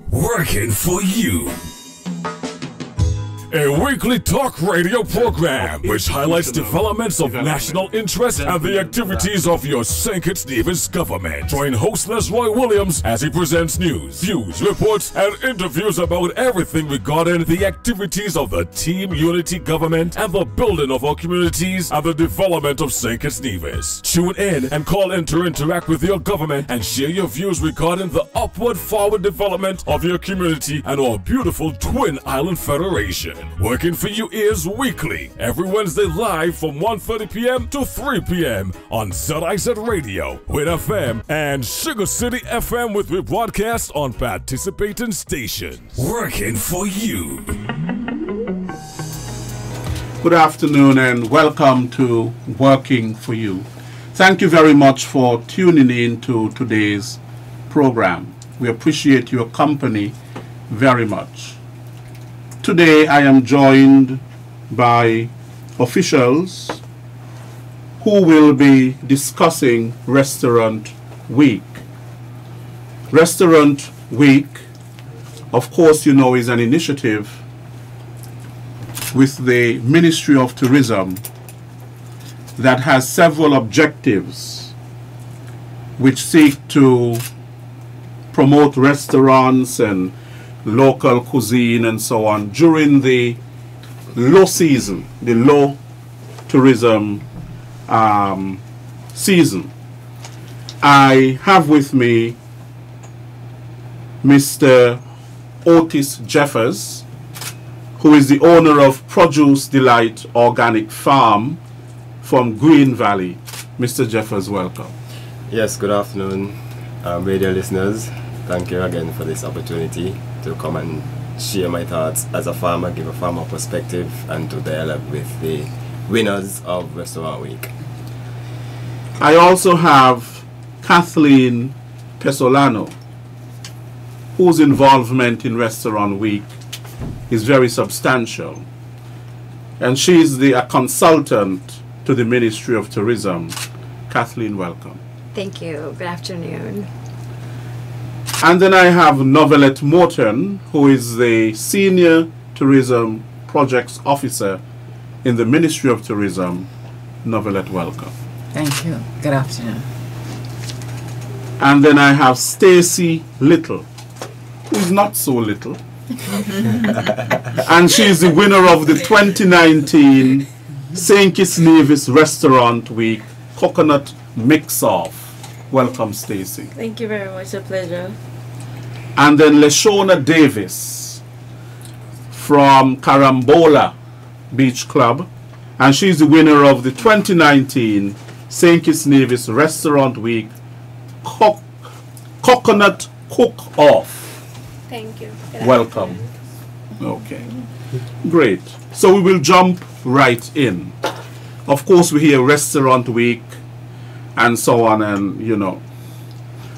Working for you. A weekly talk radio program which highlights developments of national interest and the activities of your St. Kitts Nevis government. Join host Lesroy Williams as he presents news, views, reports, and interviews about everything regarding the activities of the Team Unity government and the building of our communities and the development of St. Kitts Nevis. Tune in and call in to interact with your government and share your views regarding the upward forward development of your community and our beautiful Twin Island Federation. Working for you is weekly, every Wednesday live from 1:30 p.m. to 3 p.m. on ZIZ Radio, Win FM, and Sugar City FM with rebroadcast on participating stations. Working for you. Good afternoon and welcome to Working for You. Thank you very much for tuning in to today's program. We appreciate your company very much. Today I am joined by officials who will be discussing Restaurant Week. Restaurant Week, of course, you know, is an initiative with the Ministry of Tourism that has several objectives which seek to promote restaurants and local cuisine and so on during the low season, the low tourism season. I have with me Mr. Otis Jeffers, who is the owner of Pojos Delight Organic Farm from Green Valley. Mr. Jeffers, welcome. Yes, good afternoon, radio listeners. Thank you again for this opportunity to come and share my thoughts as a farmer, give a farmer perspective, and to dialogue with the winners of Restaurant Week. I also have Kathleen Pesolano, whose involvement in Restaurant Week is very substantial. And she is a consultant to the Ministry of Tourism. Kathleen, welcome. Thank you. Good afternoon. And then I have Novelette Morton, who is the Senior Tourism Projects Officer in the Ministry of Tourism. Novelette, welcome. Thank you. Good afternoon. And then I have Stacy Little, who is not so little. And she is the winner of the 2019 St. Kitts Nevis Restaurant Week Coconut Mix-Off. Welcome, Stacy. Thank you very much. A pleasure. And then Leshona Davis from Carambola Beach Club, and she's the winner of the 2019 St. Kitts Nevis Restaurant Week Coconut Cook-Off. Thank you. Welcome. Okay, great. So we will jump right in. Of course, we hear Restaurant Week and so on, and you know,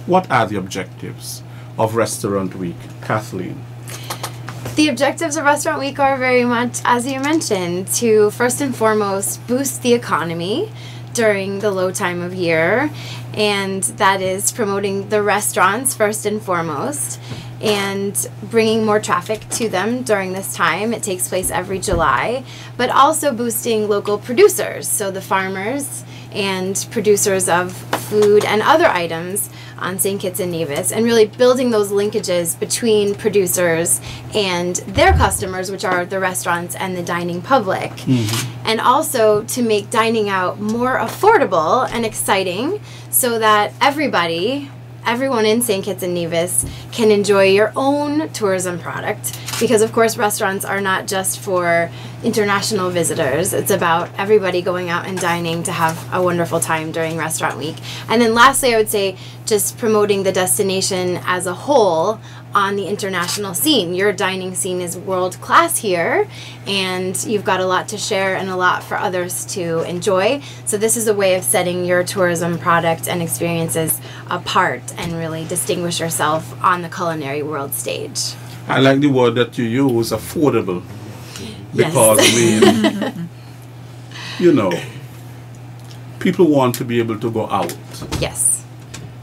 what are the objectives of Restaurant Week? Kathleen. The objectives of Restaurant Week are very much, as you mentioned, to first and foremost boost the economy during the low time of year, and that is promoting the restaurants first and foremost and bringing more traffic to them during this time. It takes place every July, but also boosting local producers, so the farmers and producers of food and other items on St. Kitts and Nevis, and really building those linkages between producers and their customers, which are the restaurants and the dining public. And also to make dining out more affordable and exciting so that everyone in St. Kitts and Nevis can enjoy your own tourism product, because of course restaurants are not just for international visitors. It's about everybody going out and dining to have a wonderful time during Restaurant Week. And then lastly, I would say just promoting the destination as a whole on the international scene. Your dining scene is world class here, and you've got a lot to share and a lot for others to enjoy. So this is a way of setting your tourism product and experiences apart and really distinguish yourself on the culinary world stage. I like the word that you use, affordable, because yes. You know, people want to be able to go out. Yes.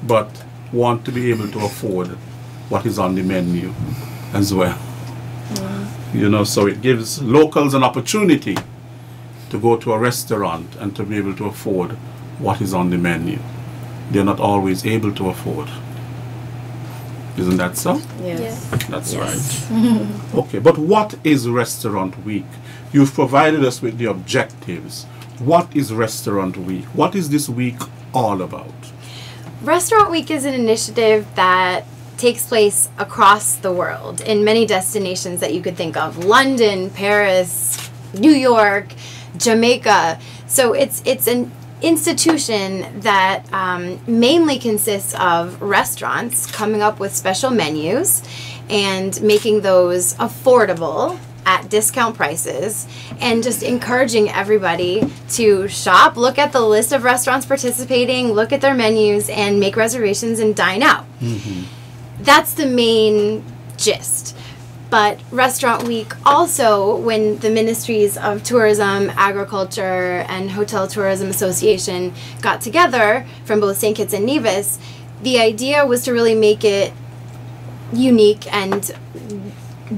But want to be able to afford what is on the menu as well. You know, so it gives locals an opportunity to go to a restaurant and to be able to afford what is on the menu. They're not always able to afford. Isn't that so? Yes. That's right. Okay, but what is Restaurant Week? You've provided us with the objectives. What is Restaurant Week? What is this week all about? Restaurant Week is an initiative that takes place across the world in many destinations that you could think of. London, Paris, New York, Jamaica. So it's an institution that mainly consists of restaurants coming up with special menus and making those affordable at discount prices, and just encouraging everybody to shop, look at the list of restaurants participating, look at their menus, and make reservations and dine out. That's the main gist. But Restaurant Week also, when the Ministries of Tourism, Agriculture, and Hotel Tourism Association got together from both St. Kitts and Nevis, the idea was to really make it unique and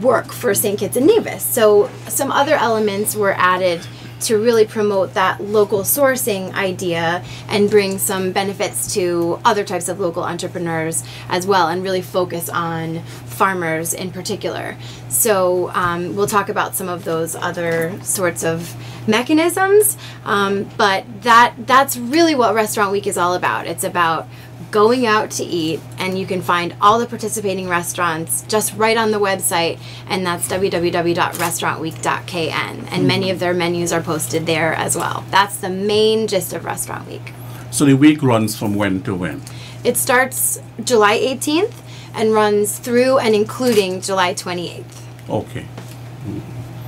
work for St. Kitts and Nevis. So some other elements were added to really promote that local sourcing idea and bring some benefits to other types of local entrepreneurs as well, and really focus on farmers in particular. So we'll talk about some of those other sorts of mechanisms, but that's really what Restaurant Week is all about. It's about going out to eat, and you can find all the participating restaurants just right on the website, and that's www.restaurantweek.kn, and many of their menus are posted there as well. That's the main gist of Restaurant Week. So the week runs from when to when? It starts July 18th and runs through and including July 28th. Okay.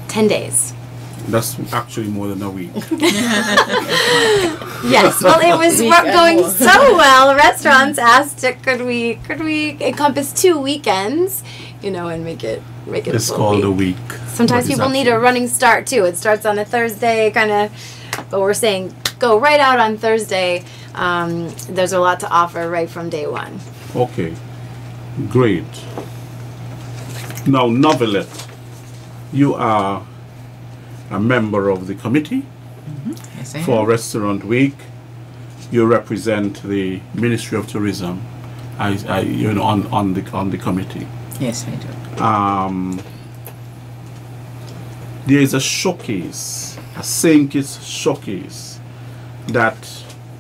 10 days. That's actually more than a week. Yes, well, it was going so well. Restaurants asked, could we encompass 2 weekends, and make it It's a full called week. a week. Sometimes people need a running start too. It starts on a Thursday, but we're saying go right out on Thursday. There's a lot to offer right from day one. Okay, great. Now, Novelette, you are a member of the committee Yes, I for am. Restaurant Week. You represent the Ministry of Tourism, on the committee. Yes, I do. There is a showcase, a St. Kitts showcase that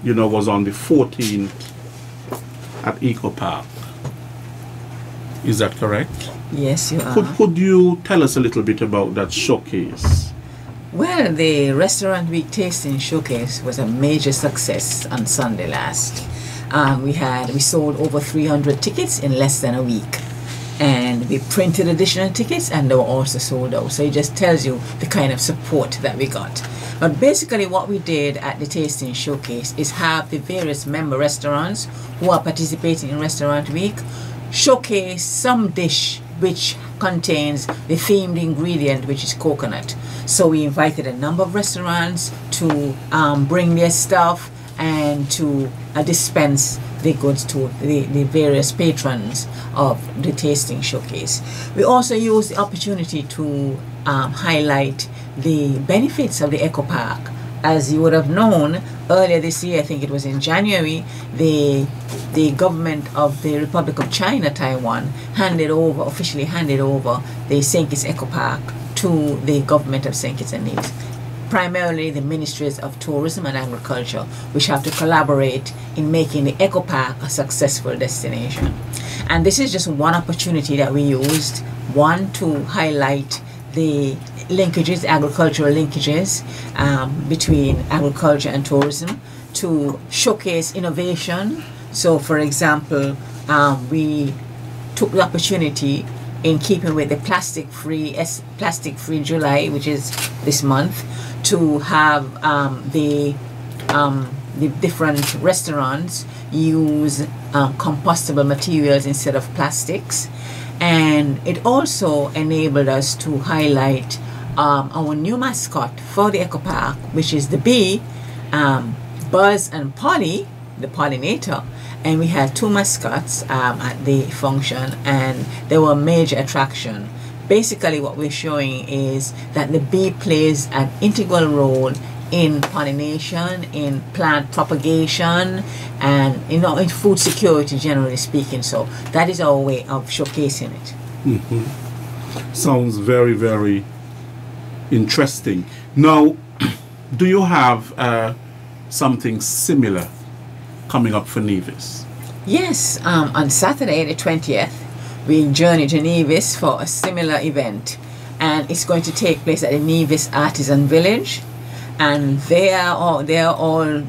was on the 14th at Eco Park. Is that correct? Yes, you are. Could you tell us a little bit about that showcase? Well, the Restaurant Week Tasting Showcase was a major success on Sunday last. We sold over 300 tickets in less than a week. And we printed additional tickets, and they were also sold out. So it just tells you the kind of support that we got. But basically what we did at the Tasting Showcase is have the various member restaurants who are participating in Restaurant Week showcase some dish which contains the themed ingredient, which is coconut. So we invited a number of restaurants to bring their stuff and to dispense the goods to the various patrons of the Tasting Showcase. We also used the opportunity to highlight the benefits of the Eco Park. As you would have known, earlier this year, I think it was in January, the government of the Republic of China, Taiwan, officially handed over the St. Kitts Eco Park to the government of St. Kitts and Nevis. Primarily the Ministries of Tourism and Agriculture, which have to collaborate in making the Eco Park a successful destination. And this is just one opportunity that we used, one to highlight the linkages, agricultural linkages between agriculture and tourism, to showcase innovation. So for example, we took the opportunity, in keeping with the plastic free July, which is this month, to have the different restaurants use compostable materials instead of plastics. And it also enabled us to highlight our new mascot for the Eco Park, which is the bee, Buzz and Polly, the pollinator. and we had two mascots at the function, and they were a major attraction. Basically, what we're showing is that the bee plays an integral role in pollination, in plant propagation, and in food security, generally speaking. So that is our way of showcasing it. Sounds very, very interesting. Now, do you have something similar coming up for Nevis? Yes, on Saturday the 20th, we journey to Nevis for a similar event, and it's going to take place at the Nevis Artisan Village, and they are all in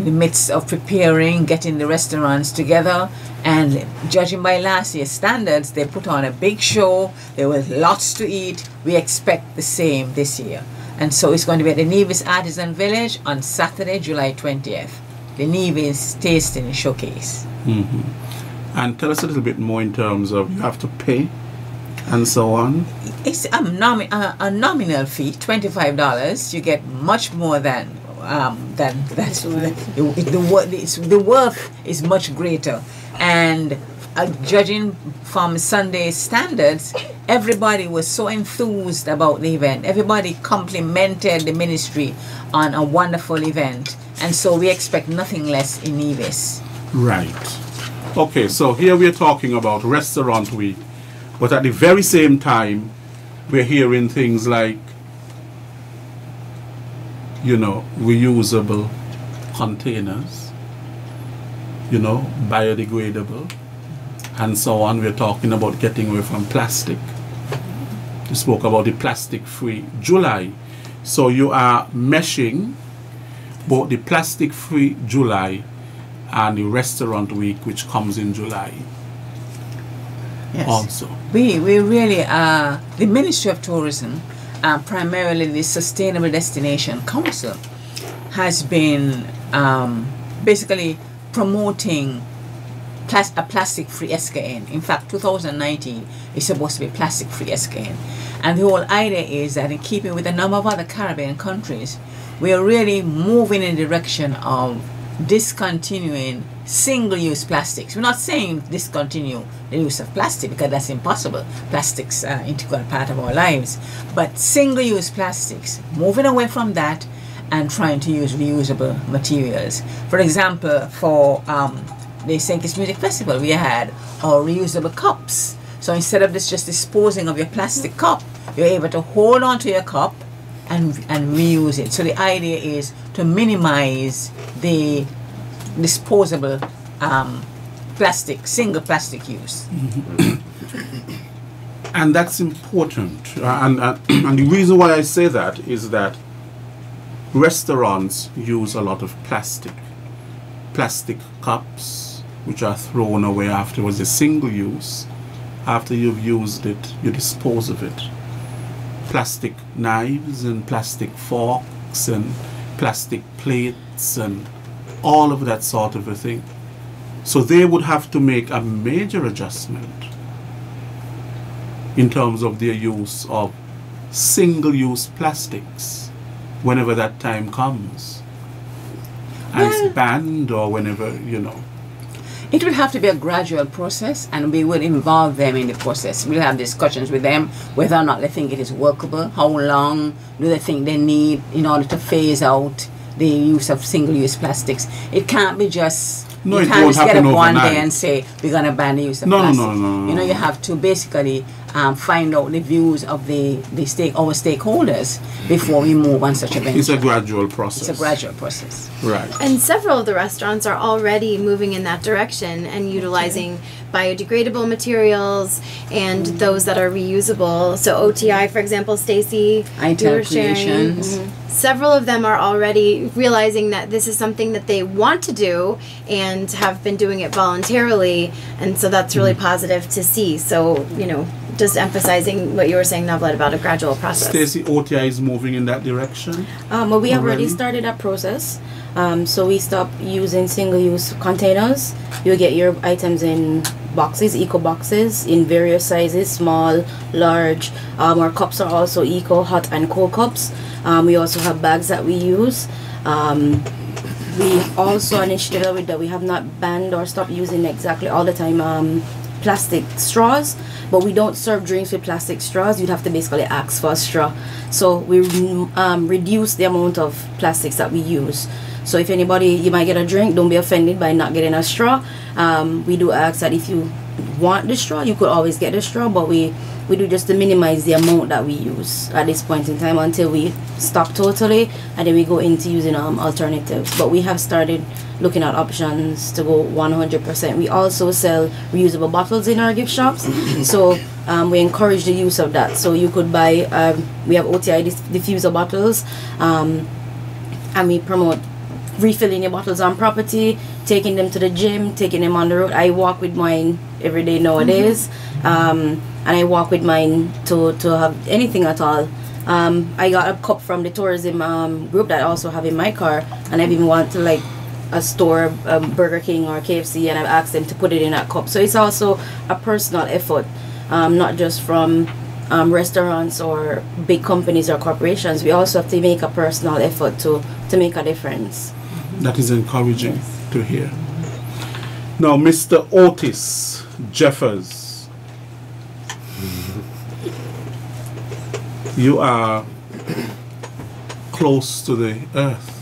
the midst of preparing, getting the restaurants together, and judging by last year's standards, they put on a big show. There was lots to eat. We expect the same this year, and so it's going to be at the Nevis Artisan Village on Saturday, July 20th. The Nevis Tasting Showcase. And tell us a little bit more in terms of you have to pay and so on. It's a nominal fee, $25. You get much more than that. The worth is much greater. And judging from Sunday's standards, everybody was so enthused about the event. Everybody complimented the ministry on a wonderful event. And so we expect nothing less in Nevis. Right. Okay, so here we're talking about Restaurant Week, but at the very same time, we're hearing things like, reusable containers, biodegradable, and so on. We're talking about getting away from plastic. You spoke about the plastic-free July. So you are meshing both the plastic-free July and the Restaurant Week, which comes in July. Yes. Also. We really are, the Ministry of Tourism, primarily the Sustainable Destination Council, has been basically promoting a plastic-free SKN. In fact, 2019 is supposed to be plastic-free SKN. And the whole idea is that in keeping with a number of other Caribbean countries, we are really moving in the direction of discontinuing single-use plastics. We're not saying discontinue the use of plastic, because that's impossible. Plastics are an integral part of our lives. But single-use plastics, moving away from that and trying to use reusable materials. For example, for the St. Kitts Music Festival, we had our reusable cups. So instead of just disposing of your plastic cup, you're able to hold on to your cup and reuse it. So the idea is to minimize the disposable single plastic use. And that's important. And the reason why I say that is that restaurants use a lot of plastic cups, which are thrown away afterwards. A single use. After you've used it, you dispose of it. Plastic knives and plastic forks and plastic plates and all of that sort of a thing. So they would have to make a major adjustment in terms of their use of single-use plastics whenever that time comes. And it's banned, or whenever, It would have to be a gradual process, and we would involve them in the process. We'll have discussions with them whether or not they think it is workable, how long do they think they need in order to phase out the use of single-use plastics. It can't be just, no, you can't just get up one day and say we're going to ban the use of plastic. No. You have to basically find out the views of our stakeholders before we move on such a venture. It's a gradual process. It's a gradual process. Right. And several of the restaurants are already moving in that direction and utilizing biodegradable materials and those that are reusable. So OTI, for example, Stacy, you were sharing. Several of them are already realizing that this is something that they want to do and have been doing it voluntarily, and so that's really positive to see. So, just emphasizing what you were saying, Navlet, about a gradual process. Stacey, OTI is moving in that direction? Well, we have already started that process. So we stopped using single-use containers. You get your items in boxes, eco boxes, in various sizes, small, large. Our cups are also eco, hot and cold cups. We also have bags that we use. we also initiative that we have not banned or stopped using exactly all the time plastic straws, but we don't serve drinks with plastic straws. You'd have to basically ask for a straw. So we reduce the amount of plastics that we use. So if anybody, you might get a drink, don't be offended by not getting a straw. We do ask that if you want the straw, you could always get the straw, but we do just to minimize the amount that we use at this point in time until we stop totally, and then we go into using alternatives. But we have started looking at options to go 100%. We also sell reusable bottles in our gift shops, so we encourage the use of that. So you could buy, we have OTI diffuser bottles, and we promote refilling your bottles on property, taking them to the gym, taking them on the road. I walk with mine every day nowadays, and I walk with mine to have anything at all. I got a cup from the tourism group that I also have in my car, and I've even went to like a store, Burger King or KFC, and I've asked them to put it in that cup. So it's also a personal effort, not just from restaurants or big companies or corporations. We also have to make a personal effort to make a difference. That is encouraging to hear. Now, Mr. Otis Jeffers, you are close to the earth.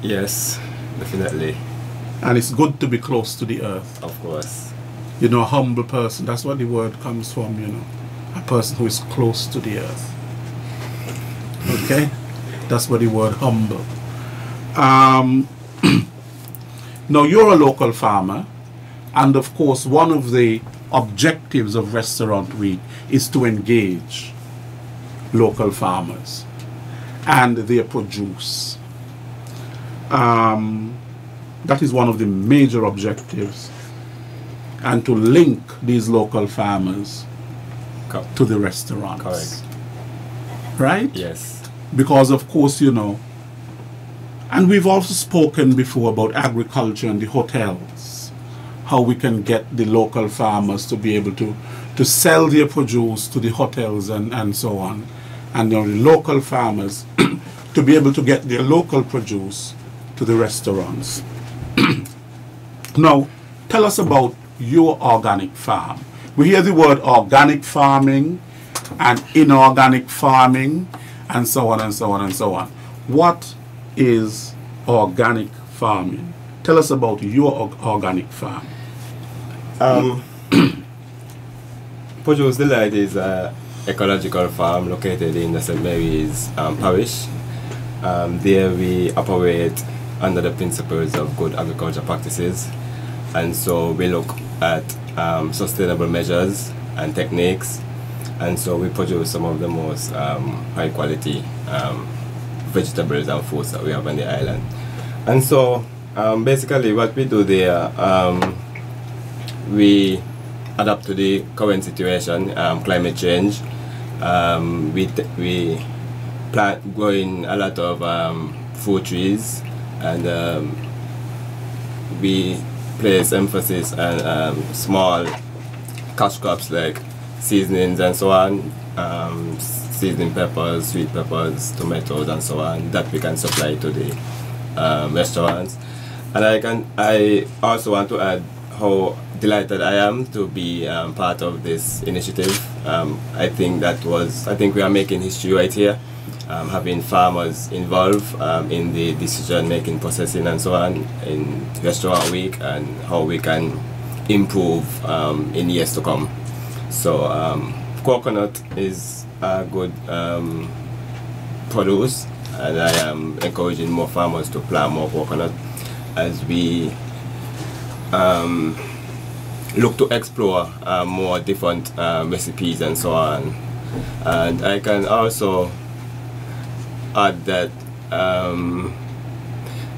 Yes, definitely. And it's good to be close to the earth. Of course. You know, a humble person, that's what the word comes from, you know. A person who is close to the earth. Okay? That's what the word humble. Now, you're a local farmer, and of course, one of the objectives of Restaurant Week is to engage local farmers and their produce. That is one of the major objectives, and to link these local farmers to the restaurants. Correct. Right? Yes. Because of course, you know, and we've also spoken before about agriculture and the hotels, how we can get the local farmers to be able to sell their produce to the hotels and so on, and you know, the local farmers to be able to get their local produce to the restaurants. Now, tell us about your organic farm. We hear the word organic farming and inorganic farming and so on and so on and so on. What is organic farming? Tell us about your organic farm. Pojos Delight is an ecological farm located in the St. Mary's parish. There we operate under the principles of good agriculture practices, and so we look at sustainable measures and techniques, and so we produce some of the most high quality vegetables and fruits that we have on the island. And so basically what we do there, we adapt to the current situation, climate change. We plant, growing a lot of fruit trees, and we place emphasis on small cash crops like seasonings and so on, seasoning peppers, sweet peppers, tomatoes and so on, that we can supply to the restaurants. And I also want to add how delighted I am to be part of this initiative. I think we are making history right here, having farmers involved in the decision-making processing and so on in Restaurant Week, and how we can improve in years to come. So coconut is a good produce, and I am encouraging more farmers to plant more coconut as we look to explore more different recipes and so on. And I can also add that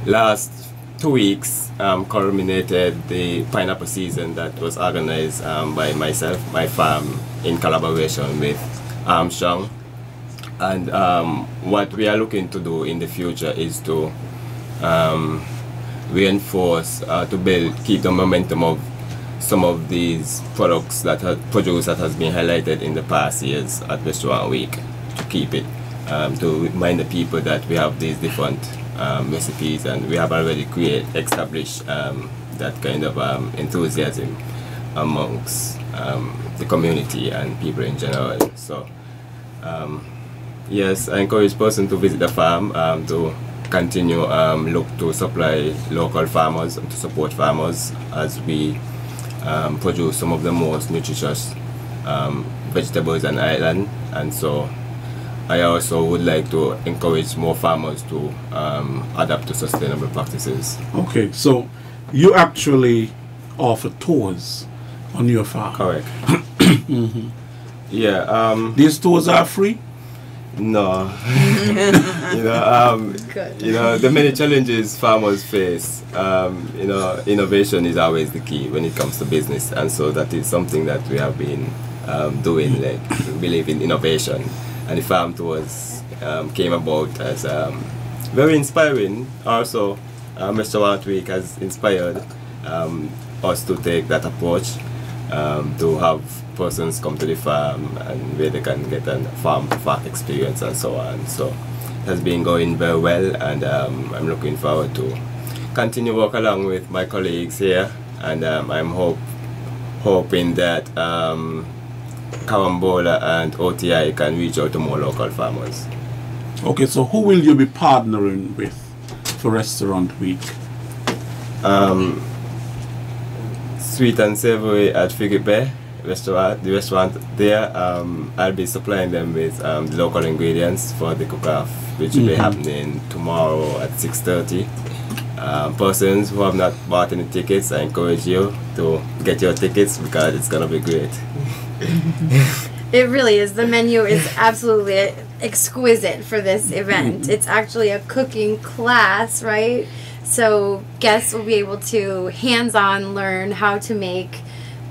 last 2 weeks culminated the pineapple season that was organized by myself, my farm, in collaboration with Armstrong. And what we are looking to do in the future is to reinforce, to keep the momentum of some of these products produce that has been highlighted in the past years at Restaurant Week, to keep it, to remind the people that we have these different recipes, and we have already established that kind of enthusiasm amongst the community and people in general. So yes, I encourage person to visit the farm to continue look to supply local farmers and to support farmers as we produce some of the most nutritious vegetables on island. And so I also would like to encourage more farmers to adapt to sustainable practices. Okay, so you actually offer tours on your farm? Correct. Yeah. These tours are free? No. The many challenges farmers face, innovation is always the key when it comes to business, and so that is something that we have been doing. Like, we believe in innovation, and the farm tours came about as very inspiring. Also, Restaurant Week has inspired us to take that approach, to have persons come to the farm and where they can get a farm-to-farm experience and so on. So it has been going very well, and I'm looking forward to continue work along with my colleagues here, and I'm hoping that Karambola and OTI can reach out to more local farmers. Okay, so who will you be partnering with for Restaurant Week? Sweet and Savory at Figipe restaurant, the restaurant there. I'll be supplying them with the local ingredients for the cook-off, which will be happening tomorrow at 6:30. Persons who have not bought any tickets, I encourage you to get your tickets because it's gonna be great. It really is. The menu is absolutely exquisite for this event. It's actually a cooking class, right? So guests will be able to hands-on learn how to make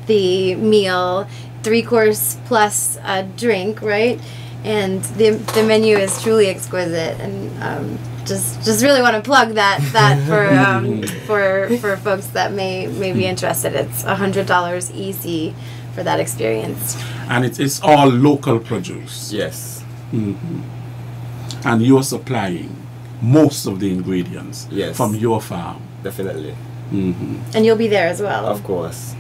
the meal, 3-course plus a drink, right? And the menu is truly exquisite, and just really want to plug that for folks that may be interested. It's $100 easy for that experience. And it's all local produce. Yes. And you're supplying most of the ingredients from your farm. Definitely. And you'll be there as well. Of course.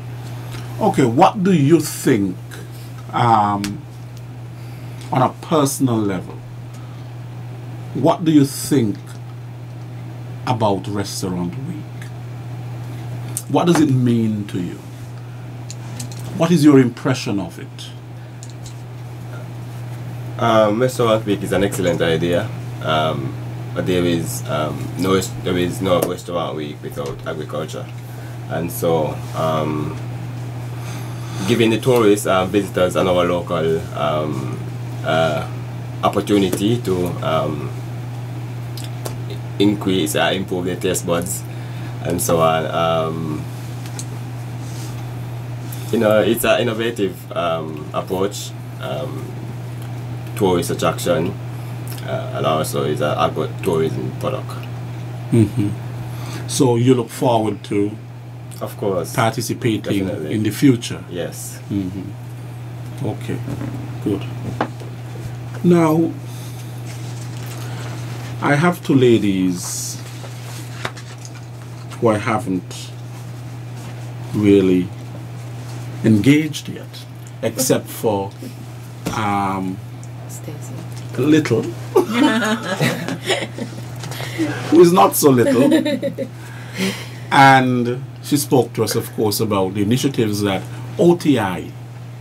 Okay, what do you think, on a personal level, what do you think about Restaurant Week? What does it mean to you? What is your impression of it? Restaurant Week is an excellent idea, but there is no Restaurant Week without agriculture, and so giving the tourists, visitors, and our local opportunity to improve their taste buds, and so on. It's an innovative approach. Tourist attraction, and also is an agro-tourism product. So you look forward to, of course, participating definitely in the future? Yes. Okay, good. Now, I have two ladies who I haven't really engaged yet, except for Little, who is not so little, and she spoke to us, of course, about the initiatives that OTI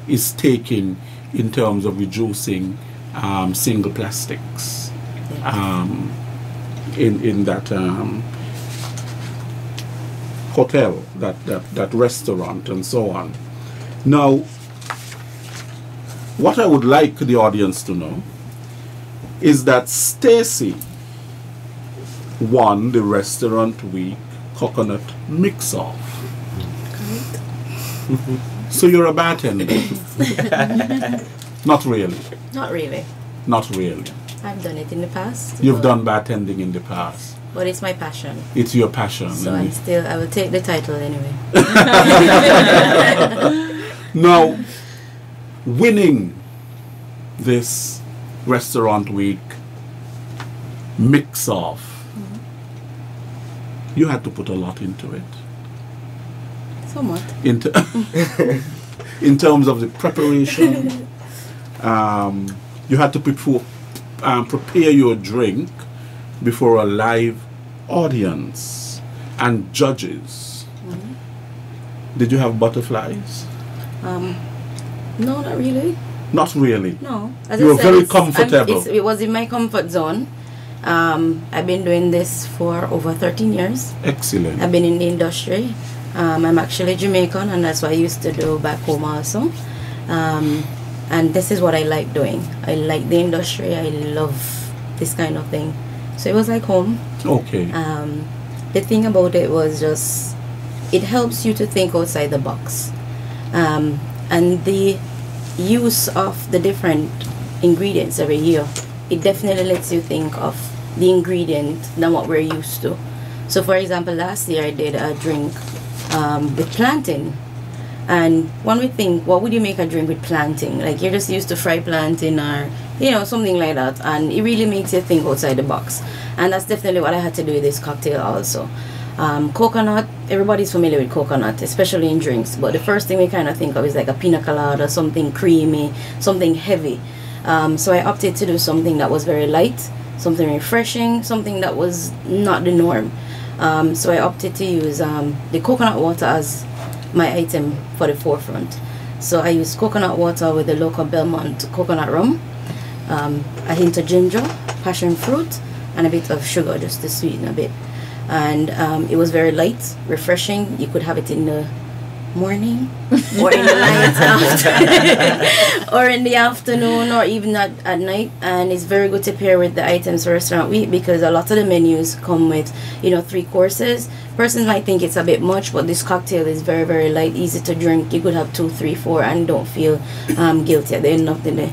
is taking in terms of reducing single plastics in that hotel, that restaurant, and so on. Now, what I would like the audience to know is that Stacy won the Restaurant Week Coconut Mix-Off. So you're a bartender? Not really. Not really. Not really. I've done it in the past. You've done bartending in the past. But it's my passion. It's your passion. So I will take the title anyway. Now, winning this Restaurant Week Mix-Off, You had to put a lot into it. Somewhat. In terms of the preparation, you had to prepare your drink before a live audience and judges. Did you have butterflies? No, not really. Not really. No. You were very comfortable. It was in my comfort zone. I've been doing this for over 13 years. Excellent. I've been in the industry. I'm actually Jamaican, and that's what I used to do back home also. And this is what I like doing. I like the industry. I love this kind of thing. So it was like home. Okay. The thing about it was just, it helps you to think outside the box. And the use of the different ingredients every year, it definitely lets you think of the ingredient than what we're used to. So for example, last year I did a drink with plantain, and when we think, what would you make a drink with plantain? Like, you're just used to fried plantain or something like that, and it really makes you think outside the box. And that's definitely what I had to do with this cocktail also. Coconut, everybody's familiar with coconut, especially in drinks, but the first thing we kind of think of is like a pina colada, something creamy, something heavy. So I opted to do something that was very light, something refreshing, something that was not the norm. So I opted to use the coconut water as my item for the forefront. So I used coconut water with the local Belmont coconut rum, a hint of ginger, passion fruit, and a bit of sugar just to sweeten a bit. And it was very light, refreshing. You could have it in the morning or in the night or in the afternoon, or even at night. And it's very good to pair with the items for Restaurant Week, because a lot of the menus come with 3 courses. Persons might think it's a bit much, but this cocktail is very, very light, easy to drink. You could have 2, 3, 4 and don't feel guilty at the end of the day.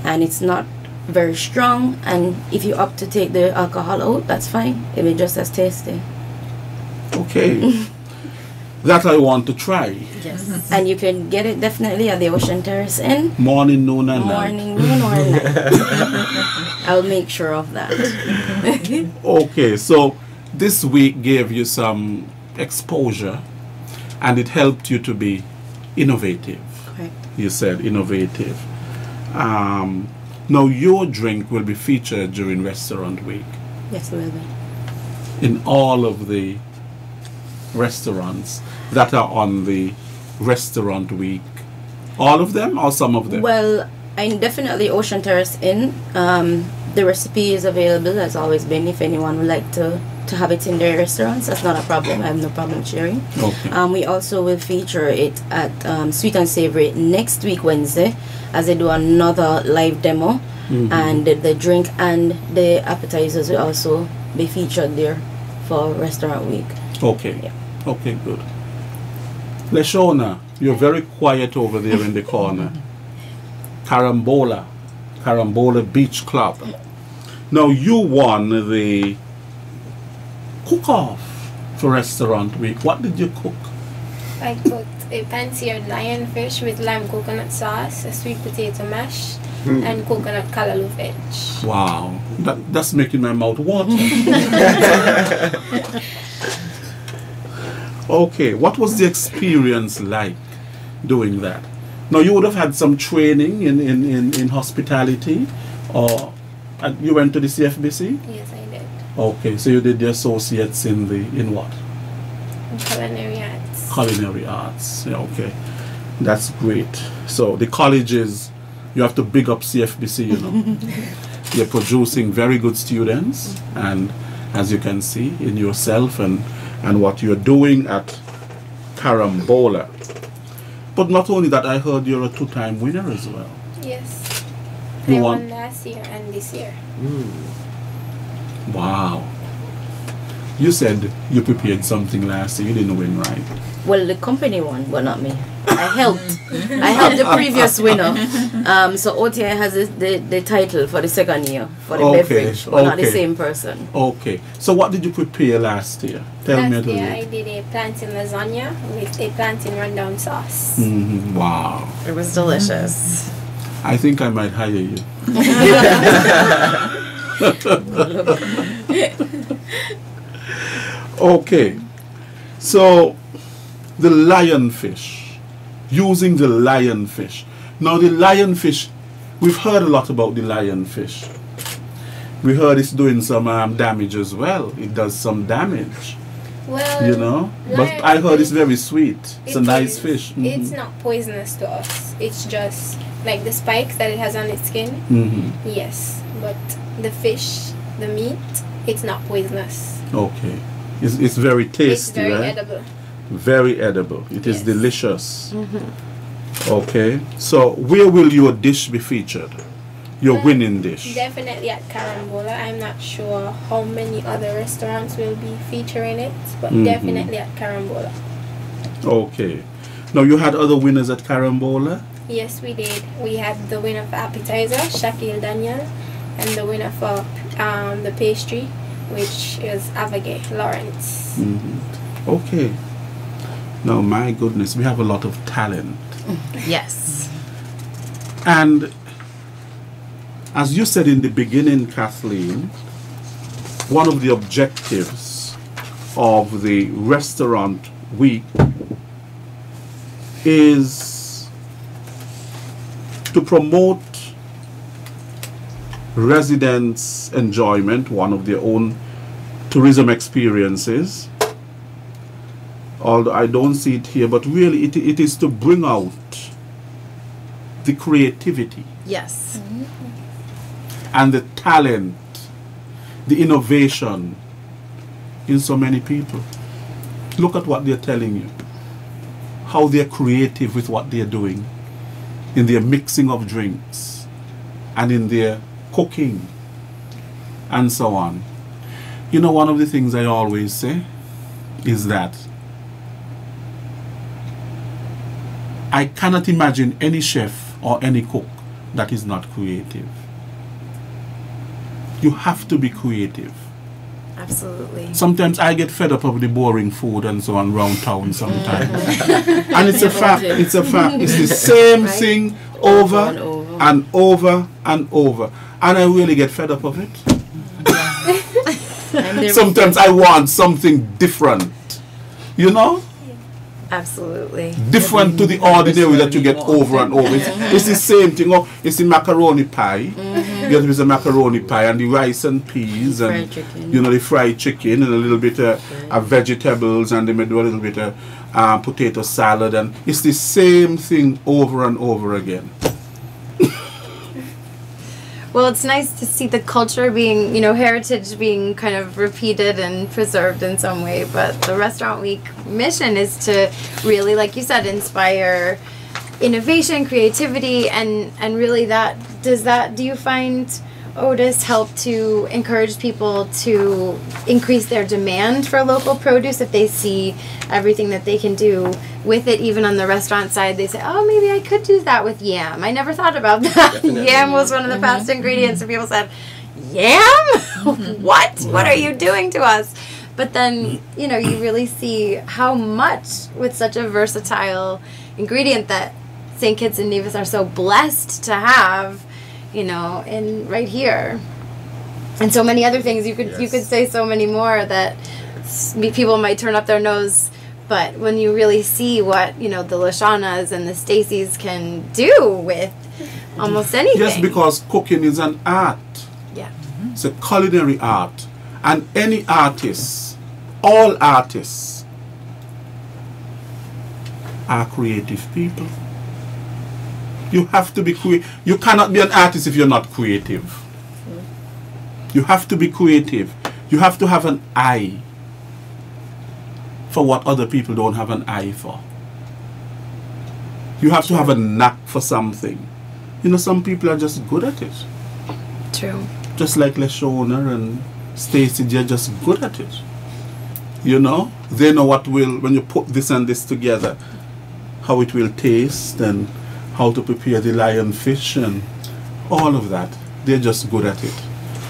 And it's not very strong, and if you opt to take the alcohol out, that's fine. It will be just as tasty. Okay. That I want to try. Yes. And you can get it definitely at the Ocean Terrace Inn. Morning, noon, and night. Morning, noon, or night. I'll make sure of that. Okay, so this week gave you some exposure, and it helped you to be innovative. Correct. You said innovative. Now your drink will be featured during Restaurant Week Yes, it will be. in all of the restaurants that are on the Restaurant Week. All of them or some of them? Well, I'm definitely Ocean Terrace Inn. The recipe is available, as always been. If anyone would like to have it in their restaurants, that's not a problem. I have no problem sharing. Okay. We also will feature it at Sweet and Savory next week, Wednesday, as they do another live demo. And the drink and the appetizers will also be featured there for Restaurant Week. Okay. Yeah. Okay, good. Leshona, you're very quiet over there in the corner. Carambola Beach Club. Now you won the cook-off for Restaurant Week. What did you cook? I cooked a pan-seared lionfish with lime coconut sauce, a sweet potato mash, and coconut callaloo veg. Wow, that's making my mouth water. Okay, what was the experience like doing that? Now you would have had some training in hospitality, or you went to the CFBC? Yes, I did. Okay, so you did the associates in what? Culinary arts. Culinary arts. Yeah, okay, that's great. So the colleges, you have to big up CFBC. You're producing very good students, and as you can see in yourself and what you're doing at Carambola. But not only that, I heard you're a 2-time winner as well. Yes. You I won? won last year and this year. Wow. You said you prepared something last year. You didn't win, right? Well, the company won, but not me. I helped the previous winner. So OTI has the title for the second year for the beverage, but not the same person. Okay. So what did you prepare last year? Tell me a Last little year I bit. did a plantain lasagna with a plantain rundown sauce. Wow. It was delicious. I think I might hire you. Okay. So, the lionfish. Using the lionfish. Now, the lionfish, we've heard a lot about the lionfish. We heard it's doing some damage as well. It does some damage. Well, You know? But I heard it's very sweet. It's a nice fish. It's not poisonous to us. It's just like the spikes that it has on its skin. Yes, but the fish, the meat, it's not poisonous. Okay. It's very tasty, It's very right? edible. Very edible. It is Yes. delicious. Okay. So, where will your dish be featured? Your winning dish? Definitely at Carambola. I'm not sure how many other restaurants will be featuring it, but definitely at Carambola. Okay. Now, you had other winners at Carambola? Yes, we did. We had the winner for appetizer, Shaquille Daniel, and the winner for the pastry, which is Avage Lawrence. Okay. Now, my goodness, we have a lot of talent. Yes. And as you said in the beginning, Kathleen, one of the objectives of the restaurant week is to promote residents' enjoyment, one of their own tourism experiences. Although I don't see it here, but really it is to bring out the creativity Yes. and the talent, the innovation in so many people. Look at what they're telling you. How they're creative with what they're doing in their mixing of drinks and in their cooking and so on. You know, one of the things I always say is that I cannot imagine any chef or any cook that is not creative. You have to be creative. Absolutely. Sometimes I get fed up of the boring food and so on around town sometimes. And it's a fact, it's a fact. It's the same thing over and over and over. And I really get fed up of it. Sometimes I want something different. You know? Absolutely. Different to the ordinary that you get over and over. It's the same thing. Oh, it's the macaroni pie. Yes, it's a macaroni pie and the rice and peas and Fried chicken. you know, the fried chicken and a little bit of vegetables, and they may do a little bit of potato salad, and it's the same thing over and over again. Well, it's nice to see the culture being, you know, heritage being kind of repeated and preserved in some way. But the Restaurant Week mission is to really, like you said, inspire innovation, creativity, and really do you find, Otis, help to encourage people to increase their demand for local produce if they see everything that they can do with it? Even on the restaurant side, they say, oh, maybe I could do that with yam. I never thought about that. Definitely. Yam was one of the past ingredients, and people said, yam? What? What are you doing to us? But then, you know, you really see how much with such a versatile ingredient that St. Kitts and Nevis are so blessed to have, you know, in right here. And so many other things. You could say so many more that people might turn up their nose, but when you really see what, you know, the Lashanas and the Stacys can do with almost anything. Yes, because cooking is an art. Yeah. It's a culinary art. And any artist, all artists, are creative people. You have to be you cannot be an artist if you're not creative. You have to be creative. You have to have an eye for what other people don't have an eye for. You have to have a knack for something. You know, some people are just good at it. True. Just like Leshona and Stacy, they're just good at it. You know, they know what will, when you put this and this together, how it will taste and how to prepare the lionfish and all of that. They're just good at it.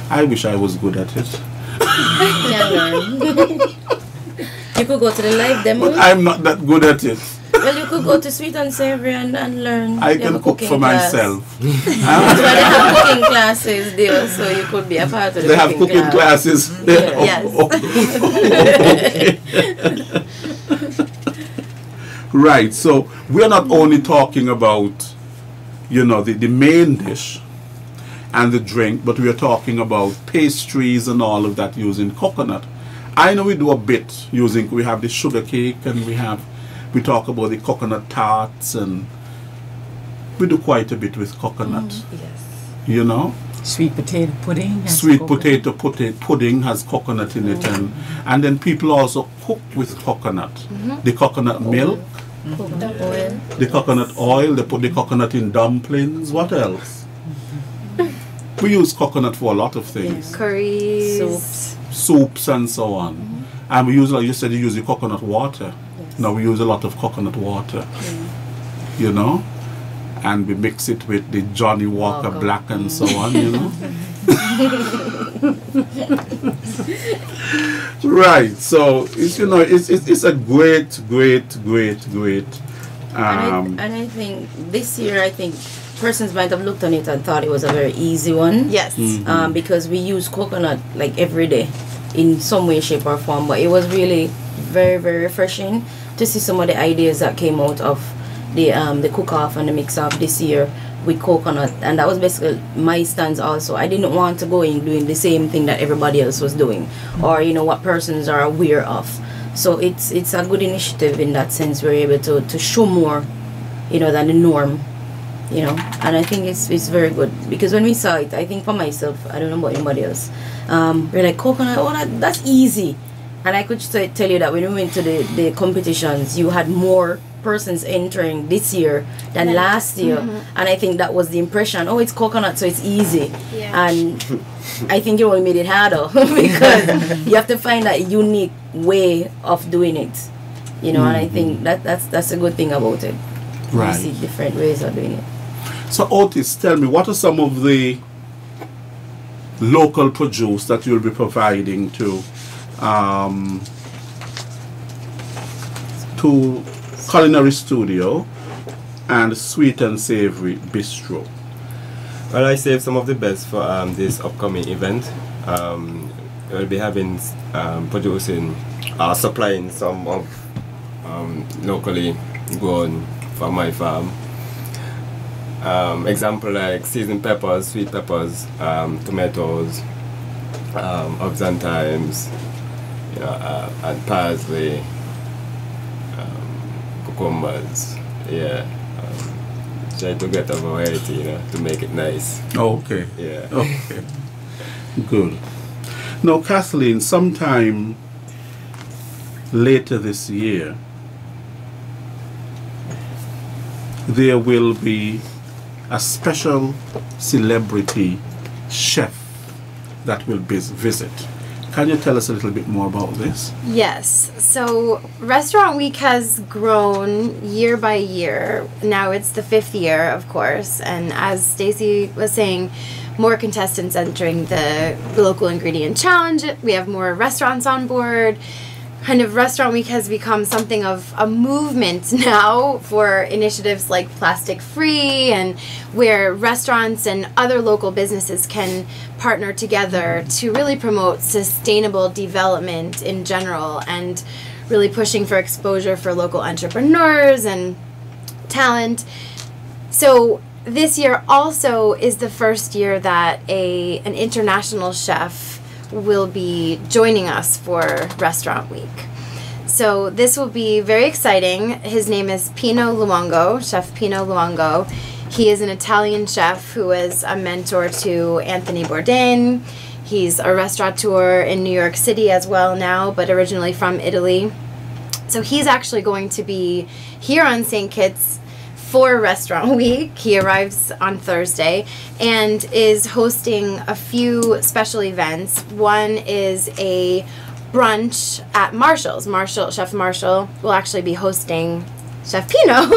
I wish I was good at it. You could go to the live demo. But I'm not that good at it. Well, you could go to Sweet and Savory and learn. I They have can a cook cooking for class. myself. That's why they have cooking classes there, so you could be a part of the They have cooking class. classes. Yes. Right, so we're not only talking about, you know, the main dish and the drink, but we're talking about pastries and all of that using coconut. I know we do a bit using, we have the sugar cake and we talk about the coconut tarts, and we do quite a bit with coconut, Yes. you know. Sweet potato pudding. has Sweet coconut. potato pudding has coconut in it, and then people also cook with coconut. The coconut milk, Coconut oil. the coconut oil, they put the coconut in dumplings. What else? We use coconut for a lot of things. Curries. Soups. Soups and so on. And we use, like you said, you use the coconut water. Now we use a lot of coconut water, you know, and we mix it with the Johnny Walker Black and so on, you know. Right, so it's, you know, it's a great. And I think this year, I think persons might have looked on it and thought it was a very easy one. Yes. Because we use coconut like every day in some way, shape, or form. But it was really very, very refreshing to see some of the ideas that came out of the cook-off and the mix-off this year with coconut. And that was basically my stance also. I didn't want to go in doing the same thing that everybody else was doing, or, you know, what persons are aware of. So it's a good initiative in that sense. We're able to show more, you know, than the norm, you know. And I think it's very good, because when we saw it, I think for myself, I don't know about anybody else, we're like, coconut, oh, that's easy. And I could tell you that when we went to the competitions, you had more persons entering this year than last year. And I think that was the impression, oh, it's coconut, so it's easy. Yeah. And I think you only made it harder because you have to find that unique way of doing it, you know. And I think that's a good thing about it. Right. You see different ways of doing it. So Otis, tell me, what are some of the local produce that you'll be providing to Culinary Studio and Sweet and Savory Bistro? Well, I saved some of the best for this upcoming event. We'll be having producing supplying some of locally grown from my farm. Example like seasoned peppers, sweet peppers, tomatoes, herbs and thymes, you know, and parsley, cucumbers. Yeah, try to get a variety, you know, to make it nice. Oh, okay. Yeah. Okay. Good. Now, Kathleen, sometime later this year, there will be a special celebrity chef that will visit. Can you tell us a little bit more about this? Yes. So Restaurant Week has grown year by year. Now it's the 5th year, of course. And as Stacey was saying, more contestants entering the local ingredient challenge. We have more restaurants on board. Kind of Restaurant Week has become something of a movement now for initiatives like Plastic Free, and where restaurants and other local businesses can partner together to really promote sustainable development in general, and really pushing for exposure for local entrepreneurs and talent. So this year also is the first year that an international chef will be joining us for Restaurant Week. So this will be very exciting. His name is Pino Luongo, Chef Pino Luongo. He is an Italian chef who is a mentor to Anthony Bourdain. He's a restaurateur in New York City as well now, but originally from Italy. So he's actually going to be here on St. Kitts for Restaurant Week. He arrives on Thursday and is hosting a few special events. One is a brunch at Marshall's. Chef Marshall will actually be hosting Chef Pino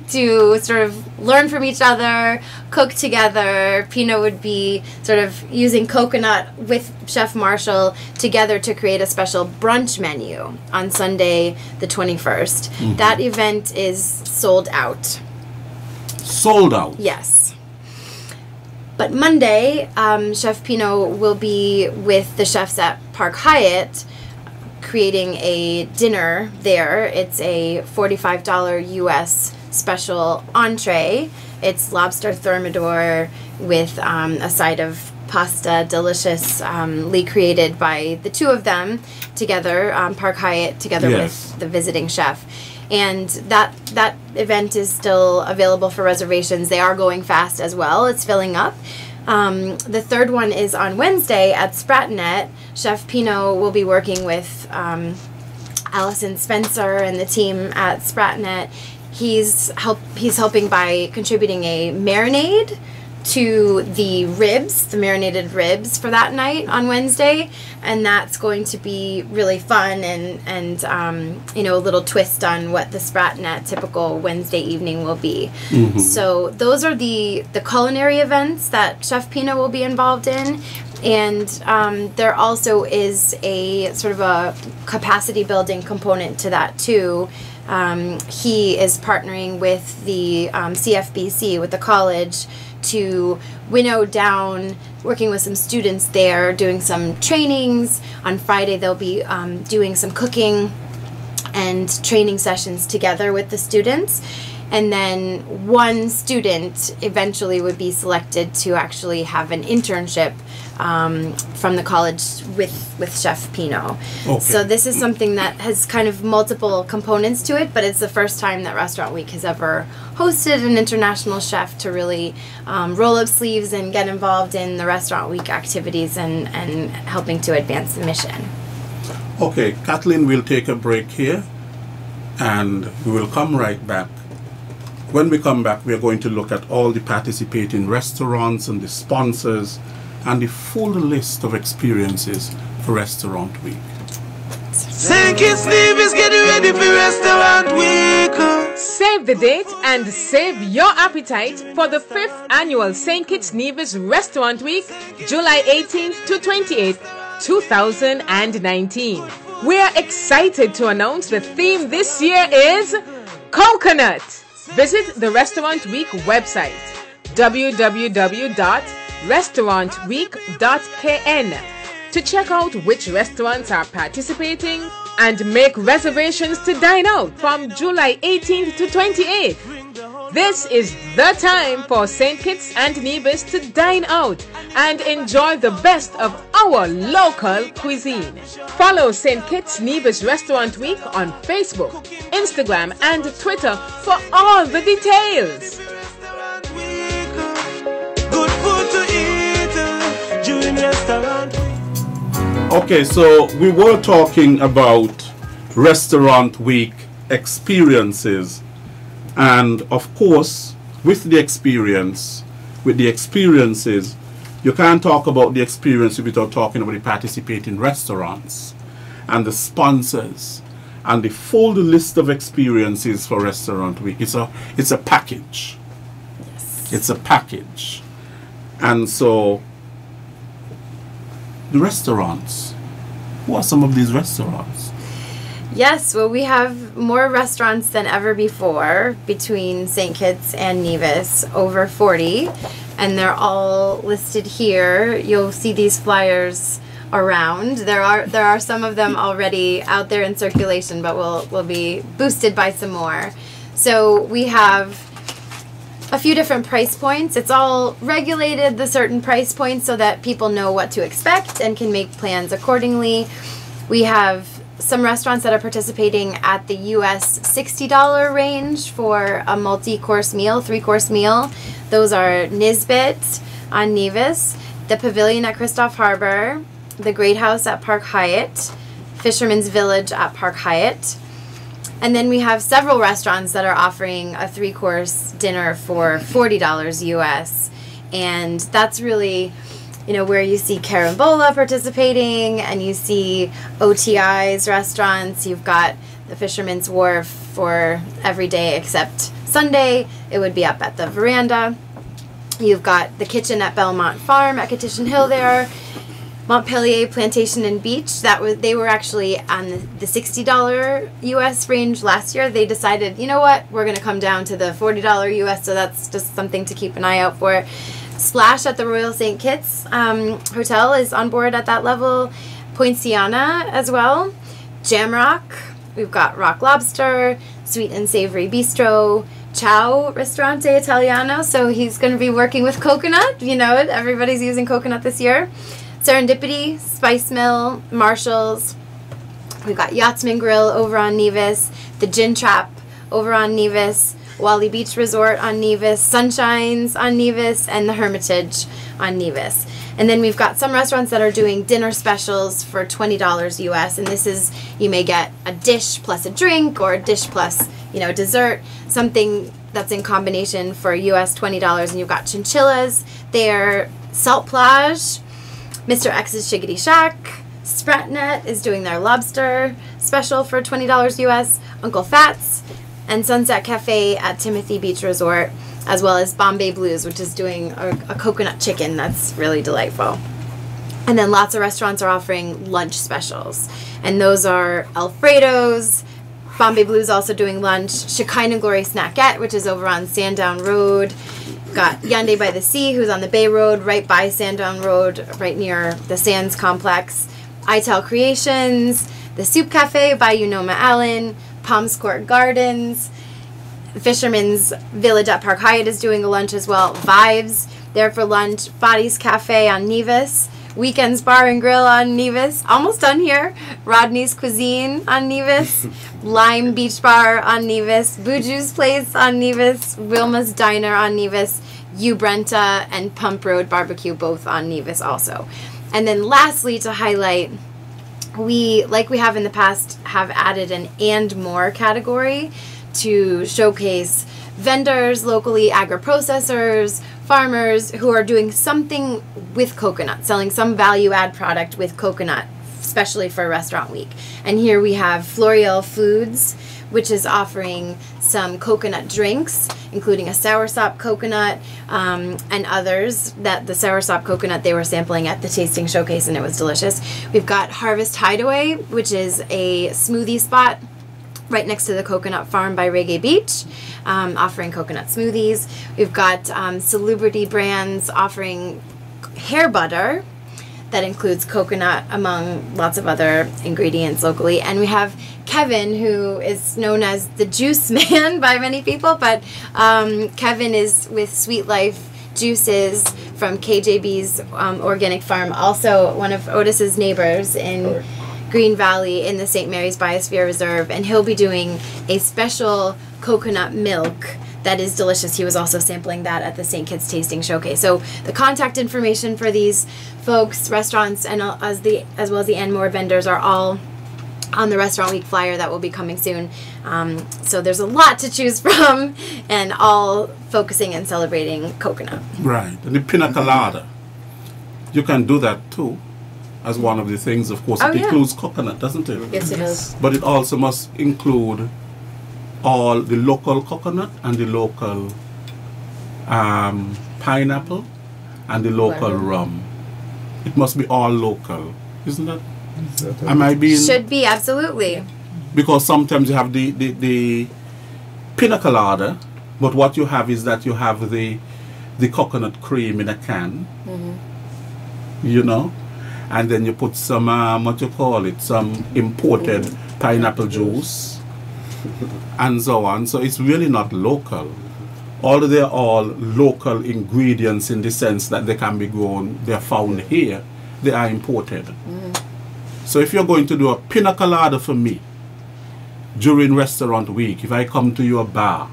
to sort of learn from each other, cook together. Pino would be sort of using coconut with Chef Marshall together to create a special brunch menu on Sunday the 21st. Mm-hmm. That event is sold out. Sold out? Yes. But Monday, Chef Pino will be with the chefs at Park Hyatt creating a dinner there. It's a $45 US special entree. It's lobster thermidor with a side of pasta, deliciously created by the two of them together, Park Hyatt together with the visiting chef. And that event is still available for reservations. They are going fast as well. It's filling up. The third one is on Wednesday at Spratnet. Chef Pino will be working with Allison Spencer and the team at Spratnet. He's helping by contributing a marinade to the ribs, the marinated ribs for that night on Wednesday, and that's going to be really fun and a little twist on what the Spratnet typical Wednesday evening will be. Mm-hmm. So those are the culinary events that Chef Pino will be involved in, and there also is a sort of a capacity building component to that too. He is partnering with the CFBC, with the college, to winnow down, working with some students there, doing some trainings. On Friday they'll be doing some cooking and training sessions together with the students. And then one student eventually would be selected to actually have an internship from the college with Chef Pino. Okay. So this is something that has kind of multiple components to it, but it's the first time that Restaurant Week has ever hosted an international chef to really roll up sleeves and get involved in the Restaurant Week activities and helping to advance the mission. Okay, Kathleen, we'll take a break here and we will come right back. When we come back, we are going to look at all the participating restaurants and the sponsors and the full list of experiences for Restaurant Week. St. Kitts is getting ready for Restaurant Week. Save the date and save your appetite for the 5th annual St. Kitts Nevis Restaurant Week, July 18th to 28th, 2019. We are excited to announce the theme this year is Coconut. Visit the Restaurant Week website, www.restaurantweek.kn, to check out which restaurants are participating and make reservations to dine out from July 18th to 28th. This is the time for St. Kitts and Nevis to dine out and enjoy the best of our local cuisine. Follow St. Kitts Nevis Restaurant Week on Facebook, Instagram, and Twitter for all the details. Good food to eat during Restaurant Week. Okay, so we were talking about Restaurant Week experiences. And of course, with the experiences, you can't talk about the experience without talking about the participating restaurants and the sponsors and the full list of experiences for Restaurant Week. It's a package. Yes. It's a package. And so the restaurants, who are some of these restaurants? Yes, well, we have more restaurants than ever before between St. Kitts and Nevis, over 40, and they're all listed here. You'll see these flyers around. There are some of them already out there in circulation, but we'll be boosted by some more. So we have a few different price points. It's all regulated, the certain price points, so that people know what to expect and can make plans accordingly. We have some restaurants that are participating at the US $60 range for a multi-course meal, 3-course meal. Those are Nisbet on Nevis, the Pavilion at Christoph Harbor, the Great House at Park Hyatt, Fisherman's Village at Park Hyatt. And then we have several restaurants that are offering a 3-course dinner for $40 US. And that's really, where you see Carambola participating and you see OTI's restaurants. You've got the Fisherman's Wharf for every day except Sunday. It would be up at the veranda. You've got the kitchen at Belmont Farm at Petition Hill there. Montpelier Plantation and Beach, they were actually on the $60 US range last year. They decided, you know what, we're going to come down to the $40 US, so that's just something to keep an eye out for. Splash at the Royal St. Kitts Hotel is on board at that level. Poinciana as well. Jamrock, we've got Rock Lobster, Sweet and Savory Bistro, Ciao Ristorante Italiano, so he's going to be working with coconut. You know it, everybody's using coconut this year. Serendipity, Spice Mill, Marshall's. We've got Yachtsman Grill over on Nevis, the Gin Trap over on Nevis, Wally Beach Resort on Nevis, Sunshines on Nevis, and the Hermitage on Nevis. And then we've got some restaurants that are doing dinner specials for $20 US, and this is, you may get a dish plus a drink or a dish plus, dessert, something that's in combination for US $20. And you've got Chinchillas there, Salt Plage, Mr. X's Shiggity Shack, Spratnet is doing their lobster special for $20 US, Uncle Fats, and Sunset Cafe at Timothy Beach Resort, as well as Bombay Blues, which is doing a coconut chicken that's really delightful. And then lots of restaurants are offering lunch specials, and those are Alfredo's, Bombay Blues also doing lunch, Shekinah Glory Snackette, which is over on Sandown Road. Got Yonde by the Sea, who's on the Bay Road, right by Sandown Road, right near the Sands Complex. Ital Creations, the Soup Cafe by Unoma Allen, Palms Court Gardens, Fisherman's Village at Park Hyatt is doing a lunch as well. Vibes, there for lunch. Body's Cafe on Nevis. Weekends Bar and Grill on Nevis. Almost done here. Rodney's Cuisine on Nevis. Lime Beach Bar on Nevis. Buju's Place on Nevis. Wilma's Diner on Nevis. U Brenta and Pump Road Barbecue both on Nevis also. And then lastly, to highlight, we, like we have in the past, have added an and more category to showcase vendors locally, agri-processors, farmers who are doing something with coconut, selling some value add product with coconut, especially for Restaurant Week. And here we have Florial Foods, which is offering some coconut drinks, including a soursop coconut and others. That the soursop coconut they were sampling at the tasting showcase, and it was delicious. We've got Harvest Hideaway, which is a smoothie spot right next to the coconut farm by Reggae Beach, offering coconut smoothies. We've got Celebrity Brands offering hair butter that includes coconut among lots of other ingredients locally. And we have Kevin, who is known as the Juice Man by many people, but Kevin is with Sweet Life Juices from KJB's Organic Farm, also one of Otis's neighbors in Green Valley in the St. Mary's Biosphere Reserve, and he'll be doing a special coconut milk that is delicious. He was also sampling that at the St. Kitts Tasting Showcase. So the contact information for these folks, restaurants, and as well as the and more vendors are all on the Restaurant Week flyer that will be coming soon. So there's a lot to choose from, and all focusing and celebrating coconut. Right, and the pina colada, you can do that too. As one of the things, of course, it includes coconut, doesn't it? Yes, it does. But it also must include all the local coconut and the local pineapple and the local rum. It must be all local, isn't that? Am I being? Should be, absolutely. Because sometimes you have the pina colada, but what you have is that you have the coconut cream in a can, you know, and then you put some some imported pineapple juice and so on. So it's really not local. Although they're all local ingredients in the sense that they can be grown, they're found here, they are imported. So if you're going to do a pina colada for me during Restaurant Week, if I come to your bar,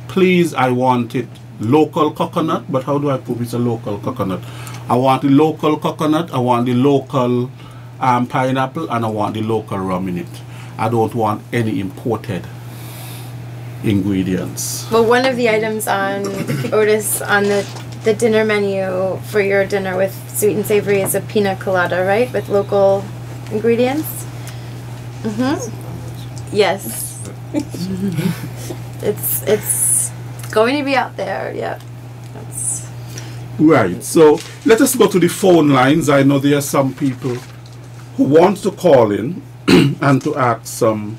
please, I want it local coconut. But how do I prove it's a local coconut? I want the local coconut, I want the local pineapple, and I want the local rum in it. I don't want any imported ingredients. Well, one of the items on Otis on the dinner menu for your dinner with sweet and savory is a pina colada, right? With local ingredients. Yes. It's going to be out there. Yeah. That's Right. So let us go to the phone lines. I know there are some people who want to call in and to ask some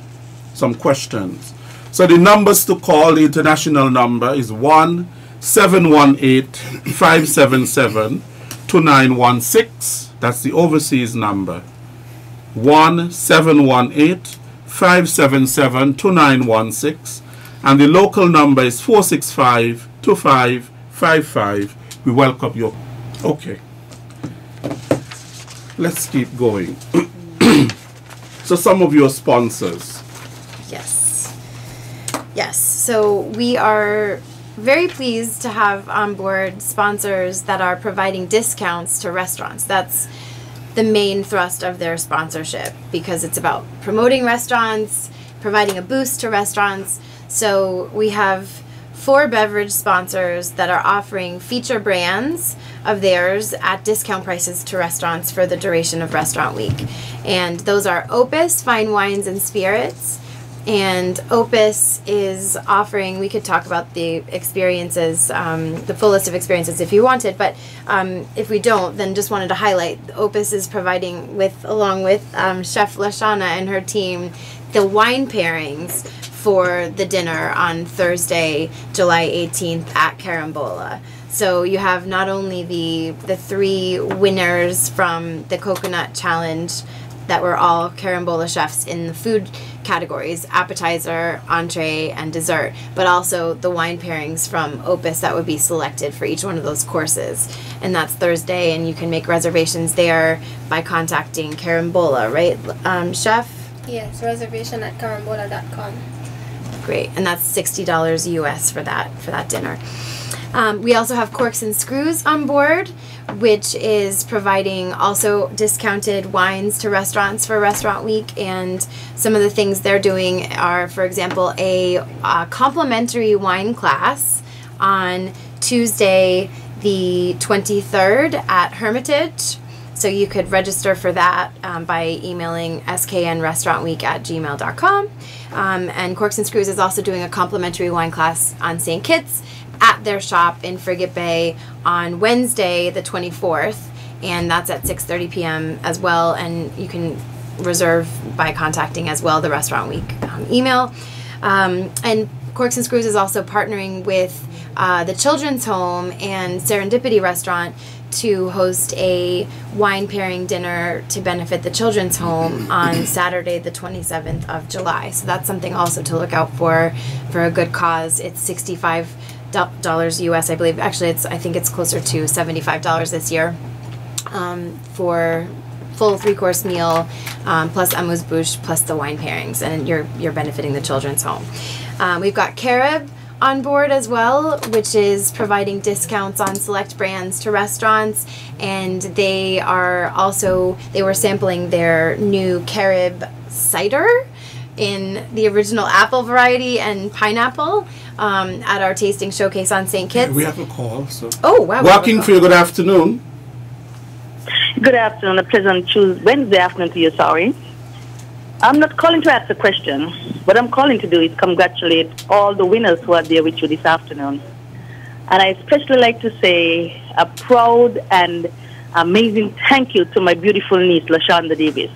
questions. So the numbers to call, the international number is 1-718-577-2916. That's the overseas number. 1-718-577-2916. And the local number is 465-2555. We welcome you. Okay. Let's keep going. So some of your sponsors. Yes. Yes. So we are very pleased to have on board sponsors that are providing discounts to restaurants. That's the main thrust of their sponsorship, because it's about promoting restaurants, providing a boost to restaurants. So we have 4 beverage sponsors that are offering feature brands of theirs at discount prices to restaurants for the duration of Restaurant Week. And those are Opus Fine Wines and Spirits. And Opus is offering, we could talk about the experiences, the full list of experiences if you wanted, but if we don't, then just wanted to highlight, Opus is providing, along with Chef Lashana and her team, the wine pairings for the dinner on Thursday, July 18th at Carambola. So you have not only the 3 winners from the Coconut Challenge that were all Carambola chefs in the food categories, appetizer, entree, and dessert, but also the wine pairings from Opus that would be selected for each one of those courses. And that's Thursday, and you can make reservations there by contacting Carambola, right, Chef? Yes, reservation at carambola.com. Great, and that's $60 US for that dinner. We also have Corks and Screws on board, which is providing also discounted wines to restaurants for Restaurant Week. And some of the things they're doing are, for example, a complimentary wine class on Tuesday the 23rd at Hermitage. So you could register for that by emailing sknrestaurantweek@gmail.com. And Corks and Screws is also doing a complimentary wine class on St. Kitts at their shop in Frigate Bay on Wednesday the 24th, and that's at 6:30 p.m. as well. And you can reserve by contacting as well the Restaurant Week email. And Corks and Screws is also partnering with the Children's Home and Serendipity Restaurant to host a wine pairing dinner to benefit the Children's Home on Saturday the 27th of July. So that's something also to look out for a good cause. It's $65 US, I believe. Actually, I think it's closer to $75 this year for full 3-course meal plus amuse-bouche plus the wine pairings, and you're benefiting the Children's Home. We've got Carib on board as well, which is providing discounts on select brands to restaurants, and they were sampling their new Carib cider in the original apple variety and pineapple at our tasting showcase on St. Kitts. We have a call. So. Oh, wow. Walking for you, good afternoon. Good afternoon, a pleasant Wednesday afternoon to you, sorry. I'm not calling to ask a question. What I'm calling to do is congratulate all the winners who are there with you this afternoon. And I especially like to say a proud and amazing thank you to my beautiful niece, LaShonda Davis.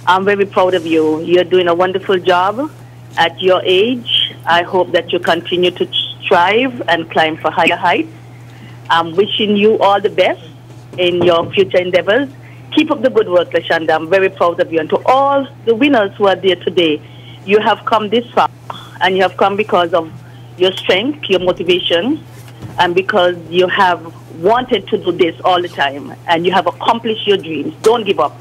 I'm very proud of you. You're doing a wonderful job at your age. I hope that you continue to strive and climb for higher heights. I'm wishing you all the best in your future endeavors. Keep up the good work, LaShonda. I'm very proud of you. And to all the winners who are there today, you have come this far, and you have come because of your strength, your motivation, and because you have wanted to do this all the time, and you have accomplished your dreams. Don't give up.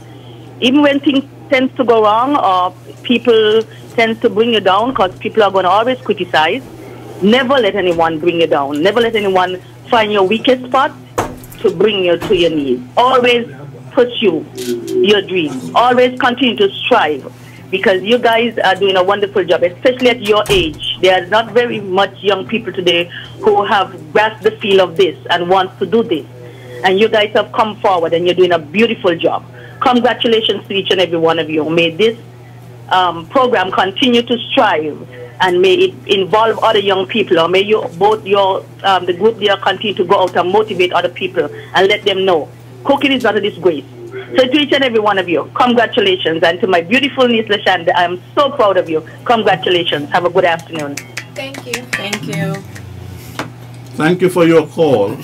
Even when things tend to go wrong or people tend to bring you down, because people are going to always criticize, never let anyone bring you down. Never let anyone find your weakest spot to bring you to your knees. Always pursue your dreams. Always continue to strive, because you guys are doing a wonderful job, especially at your age. There are not very much young people today who have grasped the feel of this and want to do this. And you guys have come forward, and you're doing a beautiful job. Congratulations to each and every one of you. May this program continue to strive, and may it involve other young people, or may you both your the group there continue to go out and motivate other people and let them know cooking is not a disgrace. So to each and every one of you, congratulations, and to my beautiful niece Lashanda, I am so proud of you. Congratulations. Have a good afternoon. Thank you. Thank you. Thank you for your call.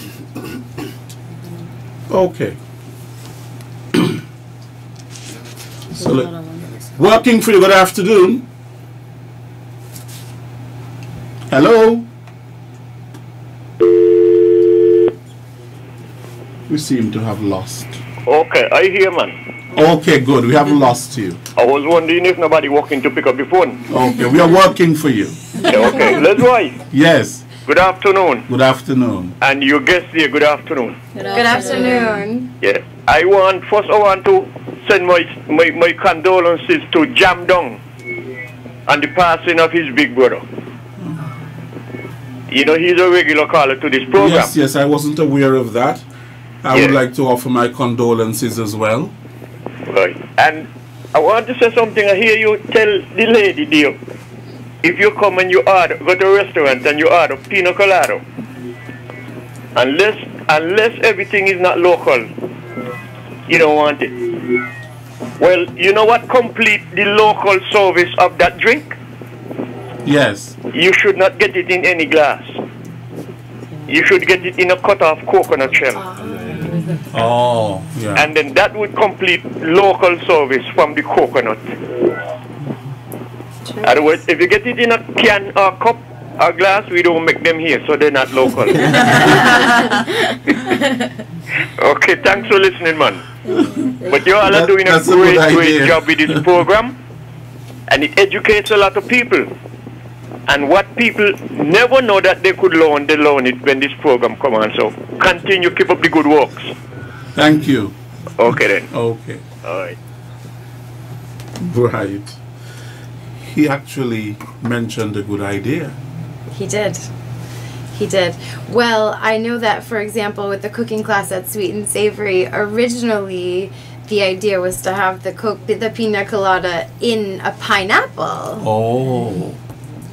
Okay. So, working for you, good afternoon. Hello? We seem to have lost. Okay, I hear, man. Okay, good. We haven't lost you. I was wondering if nobody walking to pick up the phone. Okay, we are working for you. Yeah, okay, let's why. Yes. Good afternoon. Good afternoon. And your guest here, good afternoon. Good afternoon. Yeah. I want to send my condolences to Jam Dong on the passing of his big brother. You know, he's a regular caller to this program. Yes, yes, I wasn't aware of that. I would like to offer my condolences as well. Right. And I want to say something. I hear you tell the lady there, if you come and you order, go to a restaurant and you order pina colada, unless everything is not local, you don't want it. Well, you know what complete the local service of that drink? Yes. You should not get it in any glass. You should get it in a cut-off coconut shell. Oh, yeah. And then that would complete local service from the coconut. Otherwise, if you get it in a can or cup or glass, we don't make them here, so they're not local. Okay, thanks for listening, man. But you all are doing a great job with this program, and it educates a lot of people. And what people never know that they could learn, they learn it when this program comes on. So continue, keep up the good works. Thank you. Okay then. Okay. All right. Right. He actually mentioned a good idea. He did. He did. Well, I know that, for example, with the cooking class at Sweet and Savory, originally the idea was to have the pina colada in a pineapple. Oh.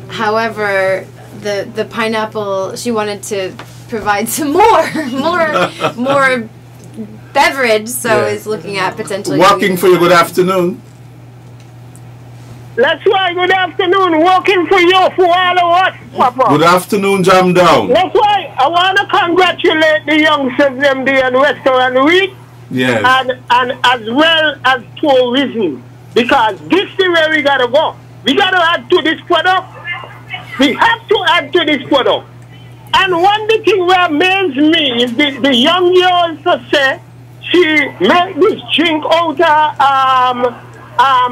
However, the pineapple, she wanted to provide some more beverage, so is looking at potentially Working for you, good afternoon. That's why, good afternoon, working for you for all of us, Papa. Good afternoon, Jam Down. That's why I want to congratulate the youngsters them there in Restaurant Week. Yes. And as well as tourism, because this is where we got to go. We got to add to this product. We have to add to this product. And one thing that amazes me is the young girl to say she made this drink out of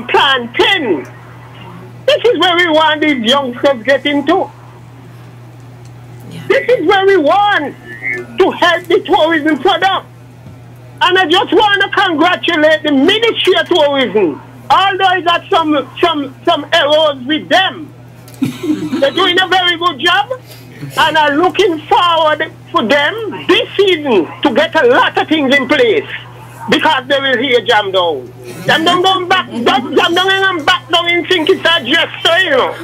plantain. This is where we want these youngsters get into. Yeah. This is where we want to help the tourism product. And I just want to congratulate the Ministry of Tourism. Although I got some errors with them. They're doing a very good job. And I'm looking forward for them this season to get a lot of things in place. Because they will hear Jam Down. Jam Down going back, Jam Down and back down and think it's a dress, so you know.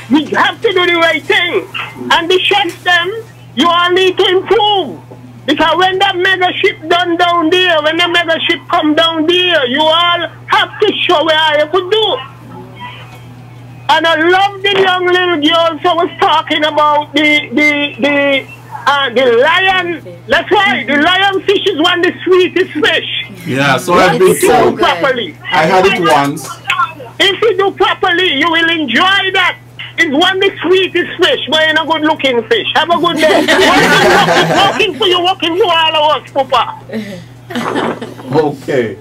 We have to do the right thing. And the chefs them, you all need to improve. Because when that mega ship done down there, when the mega ship come down there, you all have to show where you could do. And I love the young little girls who was talking about the lion. That's right, the lionfish is one of the sweetest fish. Yeah, so I've been told. Properly. I had it once. If you do properly, you will enjoy that. It's one of the sweetest fish, but it's a good looking fish. Have a good day. Working for you, working for all of us, Papa. Okay.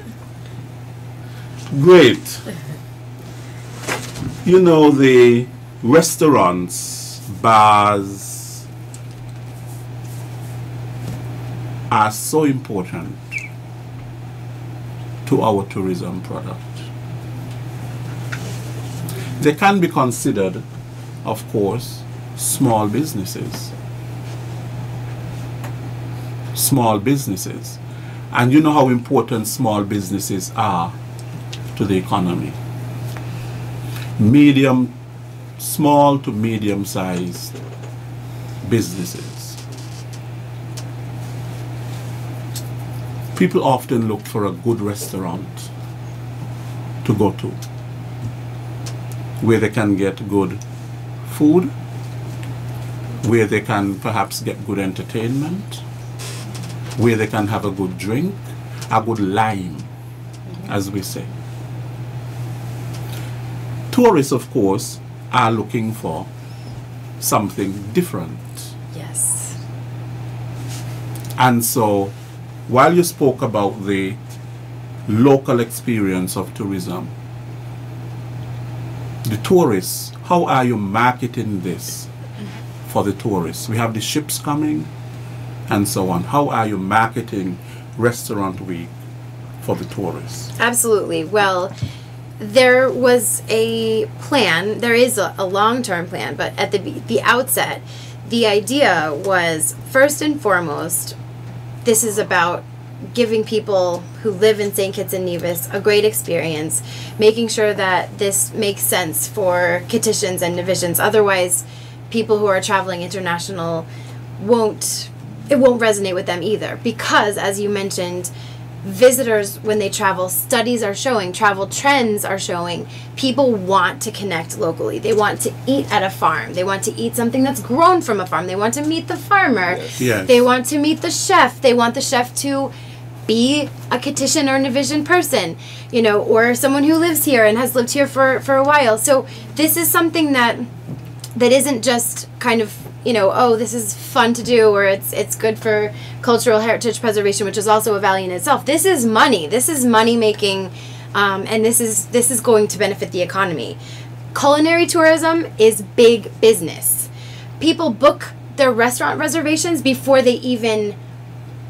Great. You know, the restaurants, bars are so important to our tourism product. They can be considered, of course, small businesses. Small businesses. And you know how important small businesses are to the economy. small to medium-sized businesses. People often look for a good restaurant to go to, where they can get good food, where they can perhaps get good entertainment, where they can have a good drink, a good lime, as we say. Tourists, of course, are looking for something different. Yes. And so, while you spoke about the local experience of tourism, the tourists, how are you marketing this for the tourists? We have the ships coming and so on. How are you marketing Restaurant Week for the tourists? Absolutely. Well, there was a plan. There is a long-term plan, but at the outset, the idea was, first and foremost, this is about giving people who live in St. Kitts and Nevis a great experience, making sure that this makes sense for Kittitians and Nevisians. Otherwise, people who are traveling international won't resonate with them either, because, as you mentioned, visitors, when they travel, studies are showing, travel trends are showing, people want to connect locally. They want to eat at a farm. They want to eat something that's grown from a farm. They want to meet the farmer. Yes. They want to meet the chef. They want the chef to be a Kittitian or Nevisian person, you know, or someone who lives here and has lived here for a while. So this is something that isn't just kind of, you know, oh, this is fun to do, or it's good for cultural heritage preservation, which is also a value in itself. This is money. This is money making, and this is going to benefit the economy. Culinary tourism is big business. People book their restaurant reservations before they even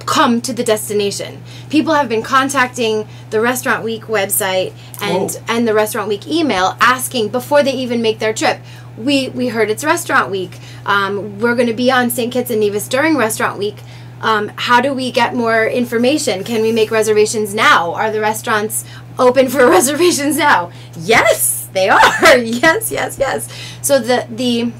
come to the destination. People have been contacting the Restaurant Week website and the Restaurant Week email asking before they even make their trip. We heard it's Restaurant Week. We're going to be on St. Kitts and Nevis during Restaurant Week. How do we get more information? Can we make reservations now? Are the restaurants open for reservations now? Yes, they are. Yes. So the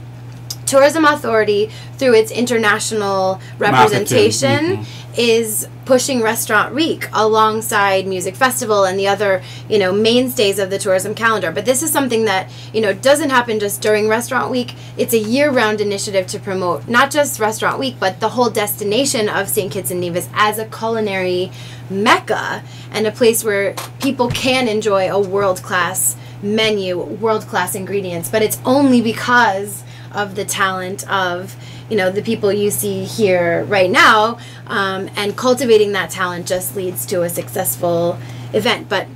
Tourism Authority, through its international representation, is pushing Restaurant Week alongside Music Festival and the other, you know, mainstays of the tourism calendar. But this is something that, you know, doesn't happen just during Restaurant Week. It's a year-round initiative to promote not just Restaurant Week, but the whole destination of St. Kitts and Nevis as a culinary mecca and a place where people can enjoy a world-class menu, world-class ingredients. But it's only because of the talent of, you know, the people you see here right now, and cultivating that talent just leads to a successful event. But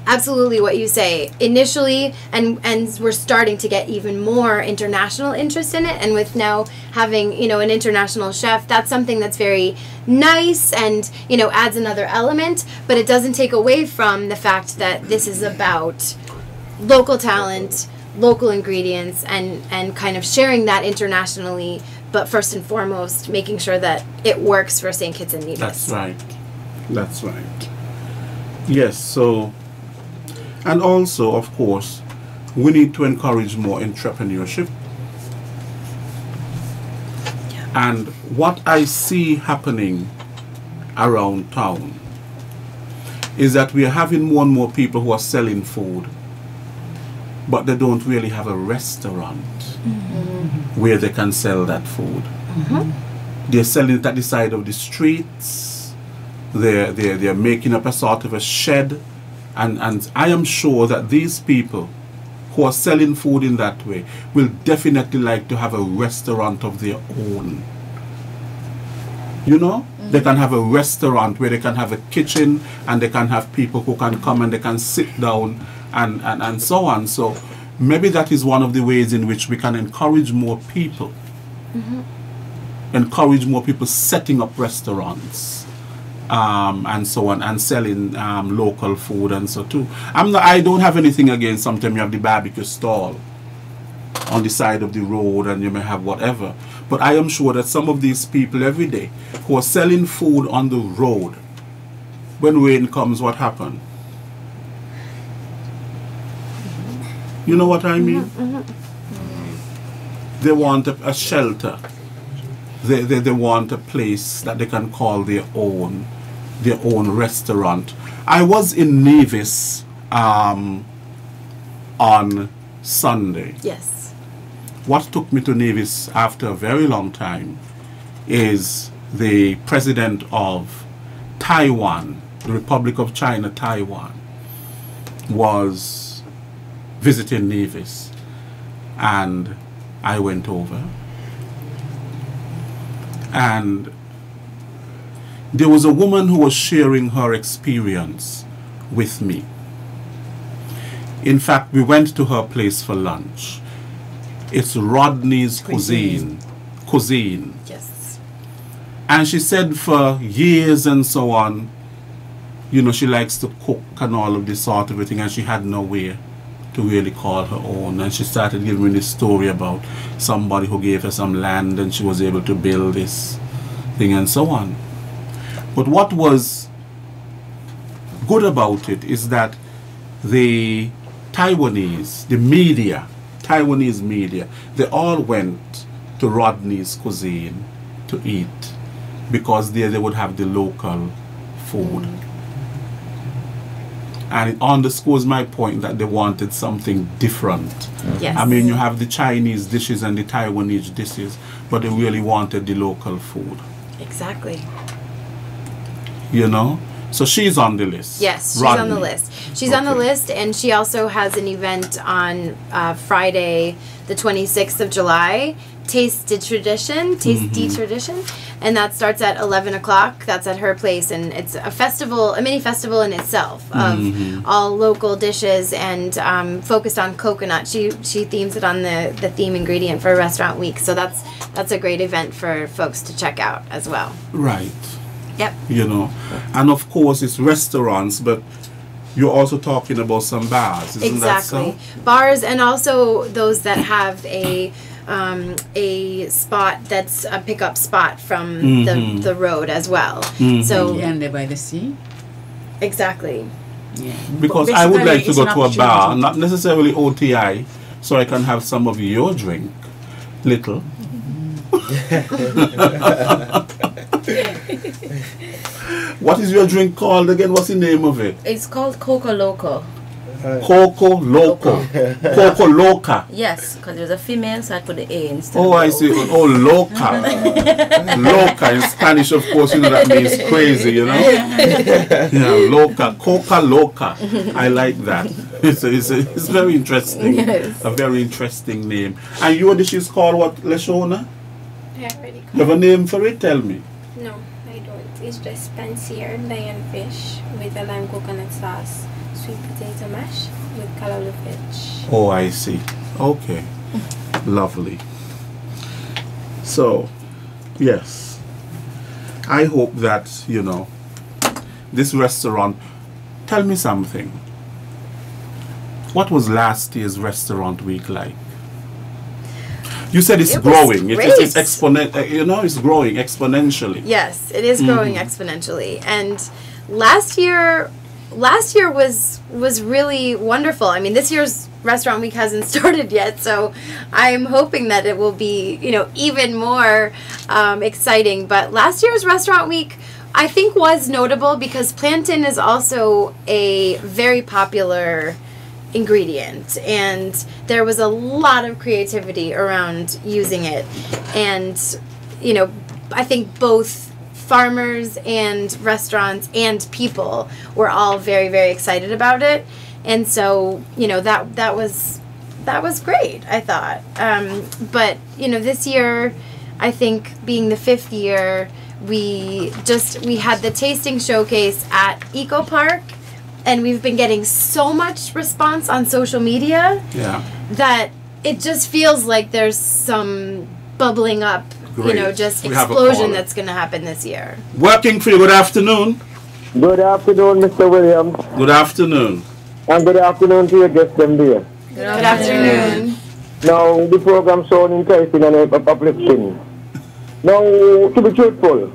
absolutely what you say initially, and we're starting to get even more international interest in it, and with now having, you know, an international chef, that's something that's very nice and, you know, adds another element, but it doesn't take away from the fact that this is about local talent, local ingredients, and kind of sharing that internationally, but first and foremost making sure that it works for St. Kitts and Nevis. That's right. Yes, so, and also, of course, we need to encourage more entrepreneurship. And what I see happening around town is that we are having more and more people who are selling food, but they don't really have a restaurant where they can sell that food. They're selling it at the side of the streets. They're making up a sort of a shed, and I am sure that these people who are selling food in that way will definitely like to have a restaurant of their own. You know, they can have a restaurant where they can have a kitchen, and they can have people who can come and they can sit down and so on. So maybe that is one of the ways in which we can encourage more people. Encourage more people setting up restaurants, and so on, and selling local food and so too. I don't have anything against sometimes you have the barbecue stall on the side of the road and you may have whatever. But I am sure that some of these people every day who are selling food on the road, when rain comes, what happens? You know what I mean? They want a shelter. They want a place that they can call their own restaurant. I was in Nevis on Sunday. Yes. What took me to Nevis after a very long time is the president of Taiwan, the Republic of China, Taiwan, was visiting Nevis, and I went over, and there was a woman who was sharing her experience with me. In fact, we went to her place for lunch. It's Rodney's Cuisine. Yes. And she said for years and so on, you know, she likes to cook and all of this sort of thing, and she had nowhere to really call her own. And she started giving me this story about somebody who gave her some land and she was able to build this thing and so on. But what was good about it is that the Taiwanese media, they all went to Rodney's Cuisine to eat, because there they would have the local food. And it underscores my point that they wanted something different. Yes. I mean, you have the Chinese dishes and the Taiwanese dishes, but they really wanted the local food. Exactly. You know? So she's on the list. Yes, she's Rodney. on the list. She's on the list, and she also has an event on Friday, the 26th of July, Tasty Tradition, and that starts at 11 o'clock. That's at her place, and it's a festival, a mini festival in itself of all local dishes and focused on coconut. She themes it on the theme ingredient for Restaurant Week, so that's a great event for folks to check out as well. Right. Yep. You know, and of course it's restaurants, but you're also talking about some bars, isn't that so? Bars, and also those that have a spot that's a pickup spot from the road as well. So and they're by the sea. Exactly. Yeah. Because I would like to go to a bar, not necessarily OTI, so I can have some of your drink, little. What is your drink called again? What's the name of it? It's called Coco Loco. Coco Loco. Coco Loca. Yes, because there's a female, so I put the A instead. Oh, I see. Oh, Loca. Loca in Spanish, of course, you know that means crazy, you know? Yeah, Loca. Coca Loca. I like that. It's very interesting. Yes. A very interesting name. And your dish is called what, Leshona? I already called. You have a name for it? Tell me. No, I don't. It's just pancier lionfish with a lime coconut sauce, sweet potato mash with callaloo fish. Oh, I see. Okay. Lovely. So, yes. I hope that, you know, this restaurant... Tell me something. What was last year's Restaurant Week like? You said it's growing. It's exponent. You know, it's growing exponentially. Yes, it is growing exponentially. And last year was really wonderful. I mean, this year's Restaurant Week hasn't started yet, so I'm hoping that it will be, you know, even more exciting. But last year's Restaurant Week, I think, was notable because plantain is also a very popular ingredient, and there was a lot of creativity around using it. And, you know, I think both farmers and restaurants and people were all very, very excited about it. And so, you know, that was great, I thought. But, you know, this year, I think being the 5th year, we had the tasting showcase at Eco Park, and we've been getting so much response on social media that it just feels like there's some bubbling up, you know, just explosion that's going to happen this year. Working for you, good afternoon. Good afternoon, Mr. Williams. Good afternoon. And good afternoon to your guests them there. Good afternoon. Now, the program sounds interesting and uplifting. Now, to be truthful,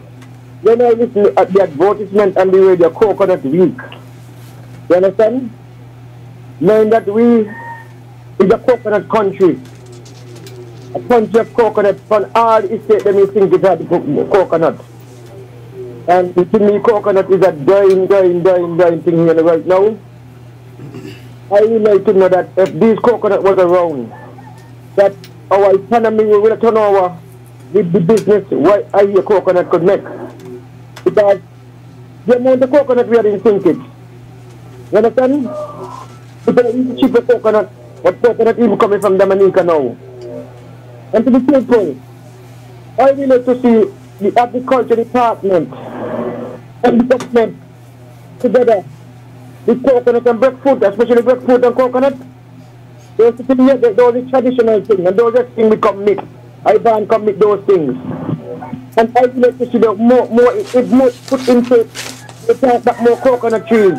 when I listen at the advertisement on the radio Coconut Week, you understand? Knowing that we is a coconut country. A country of coconut. From all the state, them you think it had coconut. And to me, coconut is a dying thing here right now. I would like to know that if this coconut was around, that our economy will turn over with the business what a coconut could make. Because the amount of coconut we are in think it. You understand? People eat cheaper coconut, but coconut even coming from Dominica now. And to be truthful, I would like to see the agriculture department and the government together. The coconut and breadfruit, especially breadfruit and coconut, those are traditional things, and those are things we come mix. I ban come mix those things. And I would like to see the more put into the plant back more coconut trees.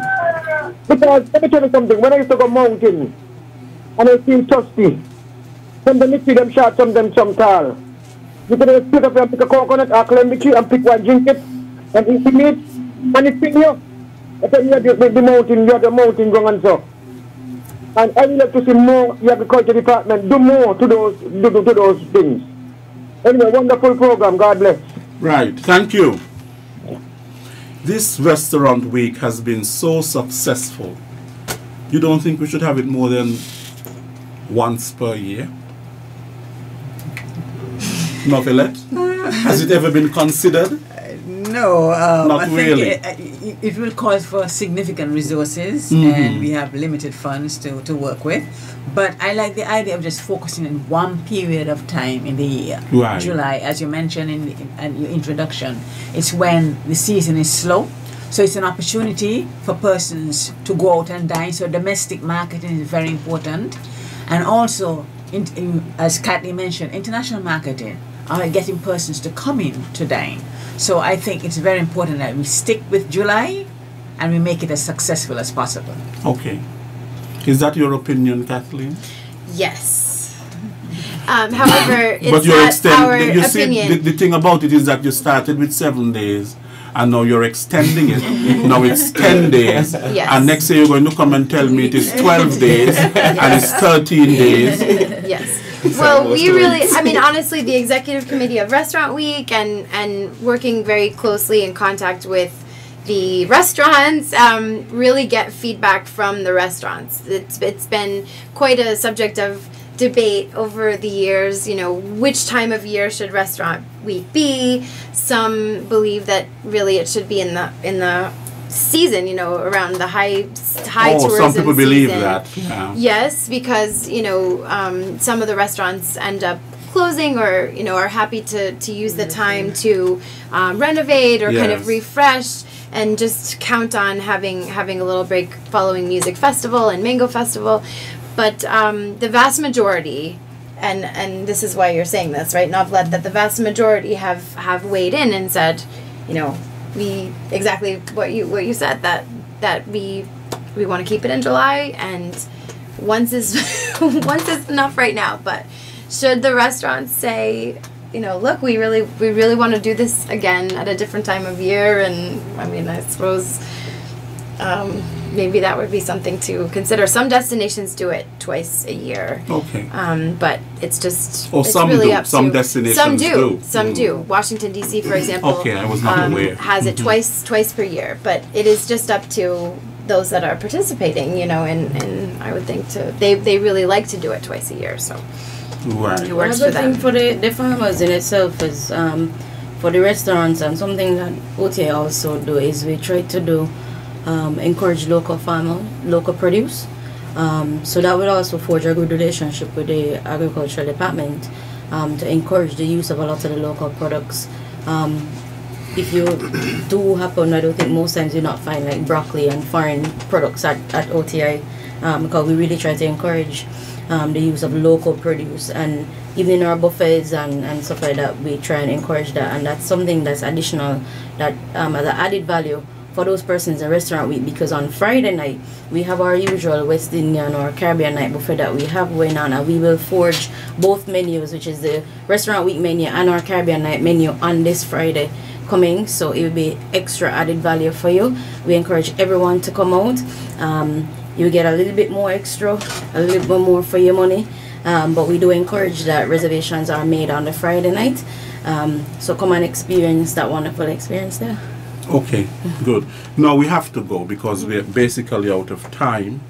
Because let me tell you something, when I used to go mountain and I feel thirsty, sometimes you see them short, sometimes some tall. You can pick up and pick a coconut or climb the tree and pick one, drink it, and eat the meat, and it's in you. I tell you, the mountain, you have the mountain going and so. And I would like to see more, the agriculture department do more to those things. Anyway, wonderful program, God bless. Right, thank you. This restaurant week has been so successful. You don't think we should have it more than once per year? Novelet? Has it ever been considered? No, Not I really. think it will call for significant resources, and we have limited funds to work with. But I like the idea of just focusing on one period of time in the year. Right. July, as you mentioned in your introduction, it's when the season is slow. So it's an opportunity for persons to go out and dine. So domestic marketing is very important. And also, as Kathleen mentioned, international marketing are getting persons to come in to dine. So I think it's very important that we stick with July and we make it as successful as possible. Okay. Is that your opinion, Kathleen? Yes. However, it's but you're not our you opinion. See, the thing about it is that you started with 7 days and now you're extending it. Now it's 10 days. Yes. And next year you're going to come and tell me it is 12 days and it's 13 days. Yes. Well, we really, I mean, honestly, the executive committee of Restaurant Week and working very closely in contact with the restaurants, really get feedback from the restaurants. It's been quite a subject of debate over the years, you know, which time of year should Restaurant Week be. Some believe that really it should be in the season, you know, around the high tourism some people believe season. that. Yeah. Yes, because, you know, some of the restaurants end up closing or, you know, are happy to use the time to renovate or kind of refresh and just count on having a little break following Music Festival and Mango Festival. But the vast majority, and this is why you're saying this, right, Novlet, that the vast majority have weighed in and said, you know, we exactly what you said, that we want to keep it in July, and once is once is enough right now. But should the restaurants say, you know, look, we really want to do this again at a different time of year, and I mean, I suppose maybe that would be something to consider. Some destinations do it twice a year. Okay. But it's just Or it's some really do. up Some to destinations some do. do. Some do. Washington D.C., for example, Okay, I was not aware. has it twice per year. But it is just up to those that are participating, you know, and I would think they really like to do it twice a year. So right. it works Another for them. thing for the farmers in itself is for the restaurants, and something that OTA also do is we try to do encourage local farmer, local produce. So that would also forge a good relationship with the agricultural department to encourage the use of a lot of the local products. If you do happen, I don't think most times you not find like broccoli and foreign products at OTI, because we really try to encourage the use of local produce, and even in our buffets and stuff like that, we try and encourage that, and that's something that's additional, that as an added value for those persons in Restaurant Week, because on Friday night we have our usual West Indian or Caribbean night buffet that we have going on, and we will forge both menus, which is the Restaurant Week menu and our Caribbean night menu, on this Friday coming, so it will be extra added value for you. We encourage everyone to come out. you get a little bit more extra, a little bit more for your money. But we do encourage that reservations are made on the Friday night. So come and experience that wonderful experience there. Okay, good. Now we have to go because we're basically out of time.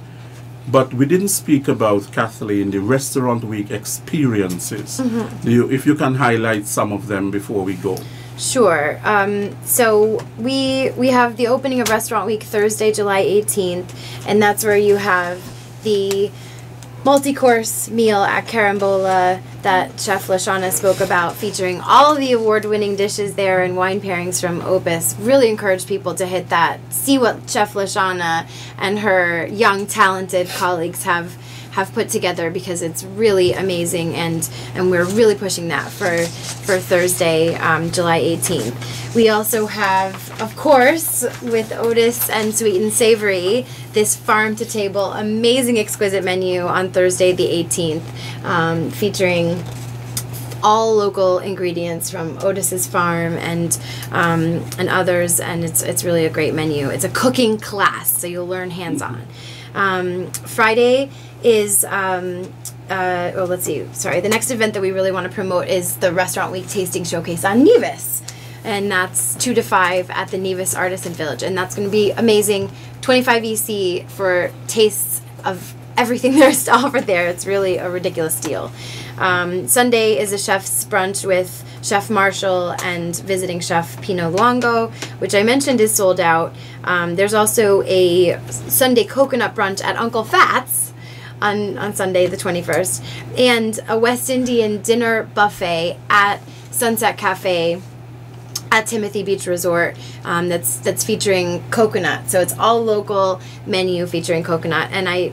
But we didn't speak about, Kathleen, the Restaurant Week experiences. If you can highlight some of them before we go. Sure. So we have the opening of Restaurant Week Thursday, July 18th, and that's where you have the multi-course meal at Carambola that Chef Lashana spoke about, featuring all of the award-winning dishes there and wine pairings from Opus. Really encourage people to hit that, see what Chef Lashana and her young, talented colleagues have put together, because it's really amazing, and we're really pushing that for Thursday, July 18th. We also have, of course, with Otis and Sweet and Savory, this farm-to-table, amazing, exquisite menu on Thursday the 18th, featuring all local ingredients from Otis's farm and others, and it's really a great menu. It's a cooking class, so you'll learn hands-on. Friday is let's see, sorry, the next event that we really want to promote is the Restaurant Week Tasting Showcase on Nevis, and that's 2 to 5 at the Nevis Artisan Village, and that's going to be amazing. 25 EC for tastes of everything there is to offer there. It's really a ridiculous deal. Sunday is a chef's brunch with Chef Marshall and visiting chef Pino Luongo, which I mentioned is sold out. There's also a Sunday coconut brunch at Uncle Fat's on Sunday the 21st, and a West Indian dinner buffet at Sunset Cafe at Timothy Beach Resort, that's featuring coconut. So it's all local menu featuring coconut. And I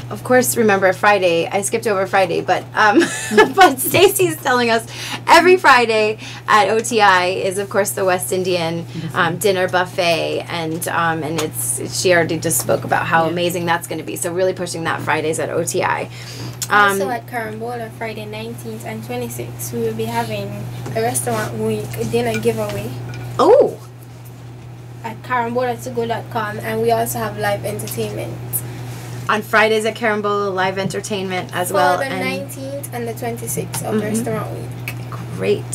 of course remember Friday. I skipped over Friday, but but Stacy's telling us every Friday at OTI is of course the West Indian dinner buffet, and she already just spoke about how amazing that's going to be. So really pushing that Fridays at OTI. Also at Carambola, Friday 19th and 26th, we will be having a Restaurant Week dinner giveaway. Oh! At carambola2go.com, and we also have live entertainment. On Fridays at Carambola, live entertainment as well. For the 19th and the 26th of Restaurant Week. Great.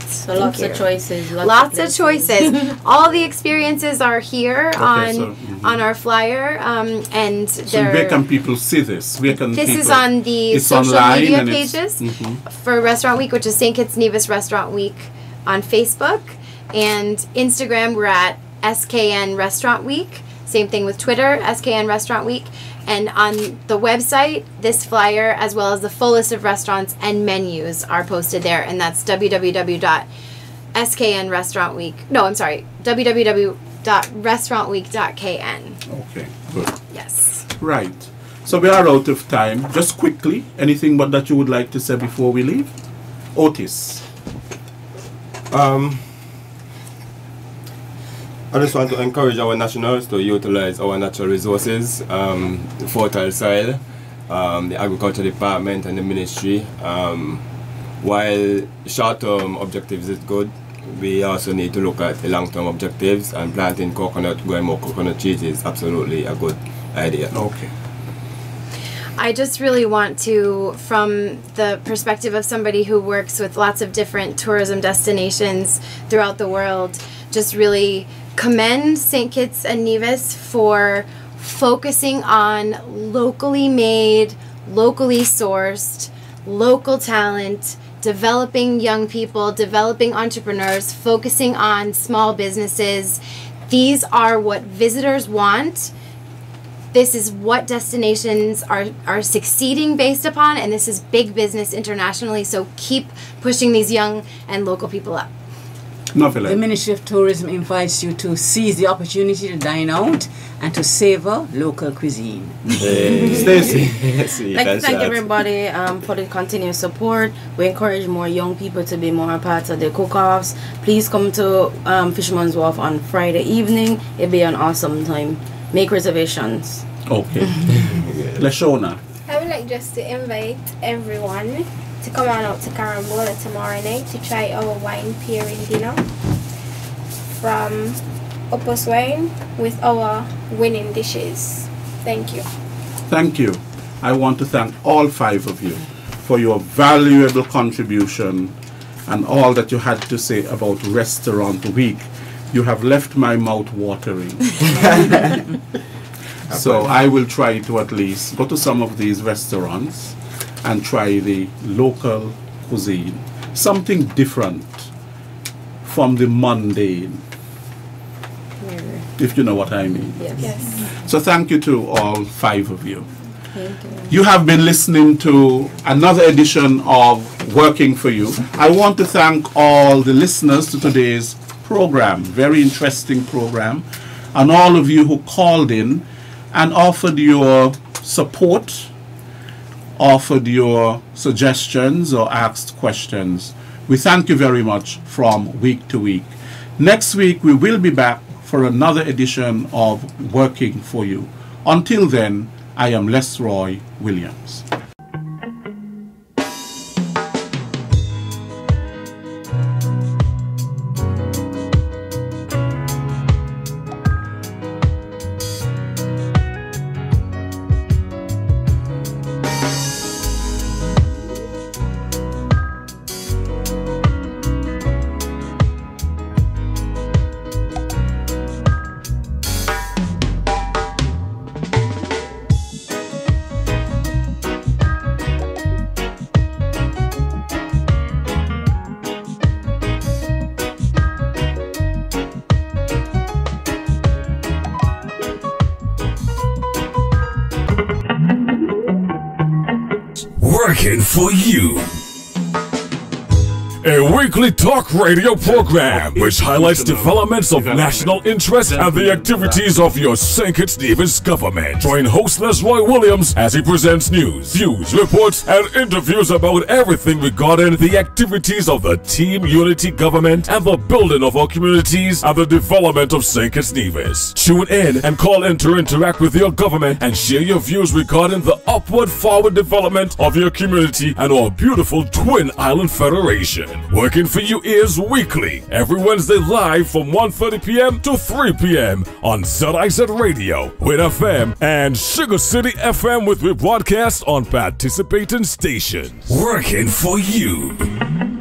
So lots of choices. Lots of choices. All the experiences are here on our flyer, and so where can people see this? This is on the social media pages for Restaurant Week, which is St. Kitts Nevis Restaurant Week on Facebook, and Instagram we're at SKN Restaurant Week. Same thing with Twitter, SKN Restaurant Week. And on the website, this flyer, as well as the full list of restaurants and menus, are posted there. And that's www.restaurantweek.kn. Okay, good. Yes. Right. So we are out of time. Just quickly, anything that you would like to say before we leave? Otis. I just want to encourage our nationals to utilize our natural resources, the fertile soil, the agriculture department and the ministry. While short-term objectives is good, we also need to look at the long-term objectives, and planting coconut, growing more coconut trees is absolutely a good idea. Okay. I just really want to, from the perspective of somebody who works with lots of different tourism destinations throughout the world, just really commend St. Kitts and Nevis for focusing on locally made, locally sourced, local talent, developing young people, developing entrepreneurs, focusing on small businesses. These are what visitors want. This is what destinations are succeeding based upon, and this is big business internationally, so keep pushing these young and local people up. The Ministry of Tourism invites you to seize the opportunity to dine out and to savor local cuisine. Stacey. I'd like to thank everybody for the continuous support. We encourage more young people to be more a part of the cook-offs. Please come to Fisherman's Wharf on Friday evening. It'll be an awesome time. Make reservations. Okay. Lashona. I would like just to invite everyone to come on out to Carambola tomorrow night to try our wine pairing dinner from Opus Wine with our winning dishes. Thank you. Thank you. I want to thank all 5 of you for your valuable contribution and all that you had to say about Restaurant Week. You have left my mouth watering. So I will try to at least go to some of these restaurants and try the local cuisine. Something different from the mundane, if you know what I mean. Yes. So thank you to all 5 of you. Thank you. You have been listening to another edition of Working For You. I want to thank all the listeners to today's program, very interesting program, and all of you who called in and offered your support, offered your suggestions or asked questions. We thank you very much from week to week. Next week we will be back for another edition of Working For You. Until then, I am Les Roy Williams. Working For You. A weekly talk radio program which highlights developments of national interest and the activities of your St. Kitts Nevis government. Join host Roy Williams as he presents news, views, reports, and interviews about everything regarding the activities of the Team Unity government and the building of our communities and the development of St. Kitts Nevis. Tune in and call in to interact with your government and share your views regarding the upward forward development of your community and our beautiful Twin Island Federation. Working For You is weekly, every Wednesday live from 1:30 p.m. to 3 p.m. on ZIZ Radio, Win FM, and Sugar City FM with rebroadcasts on participating stations. Working For You.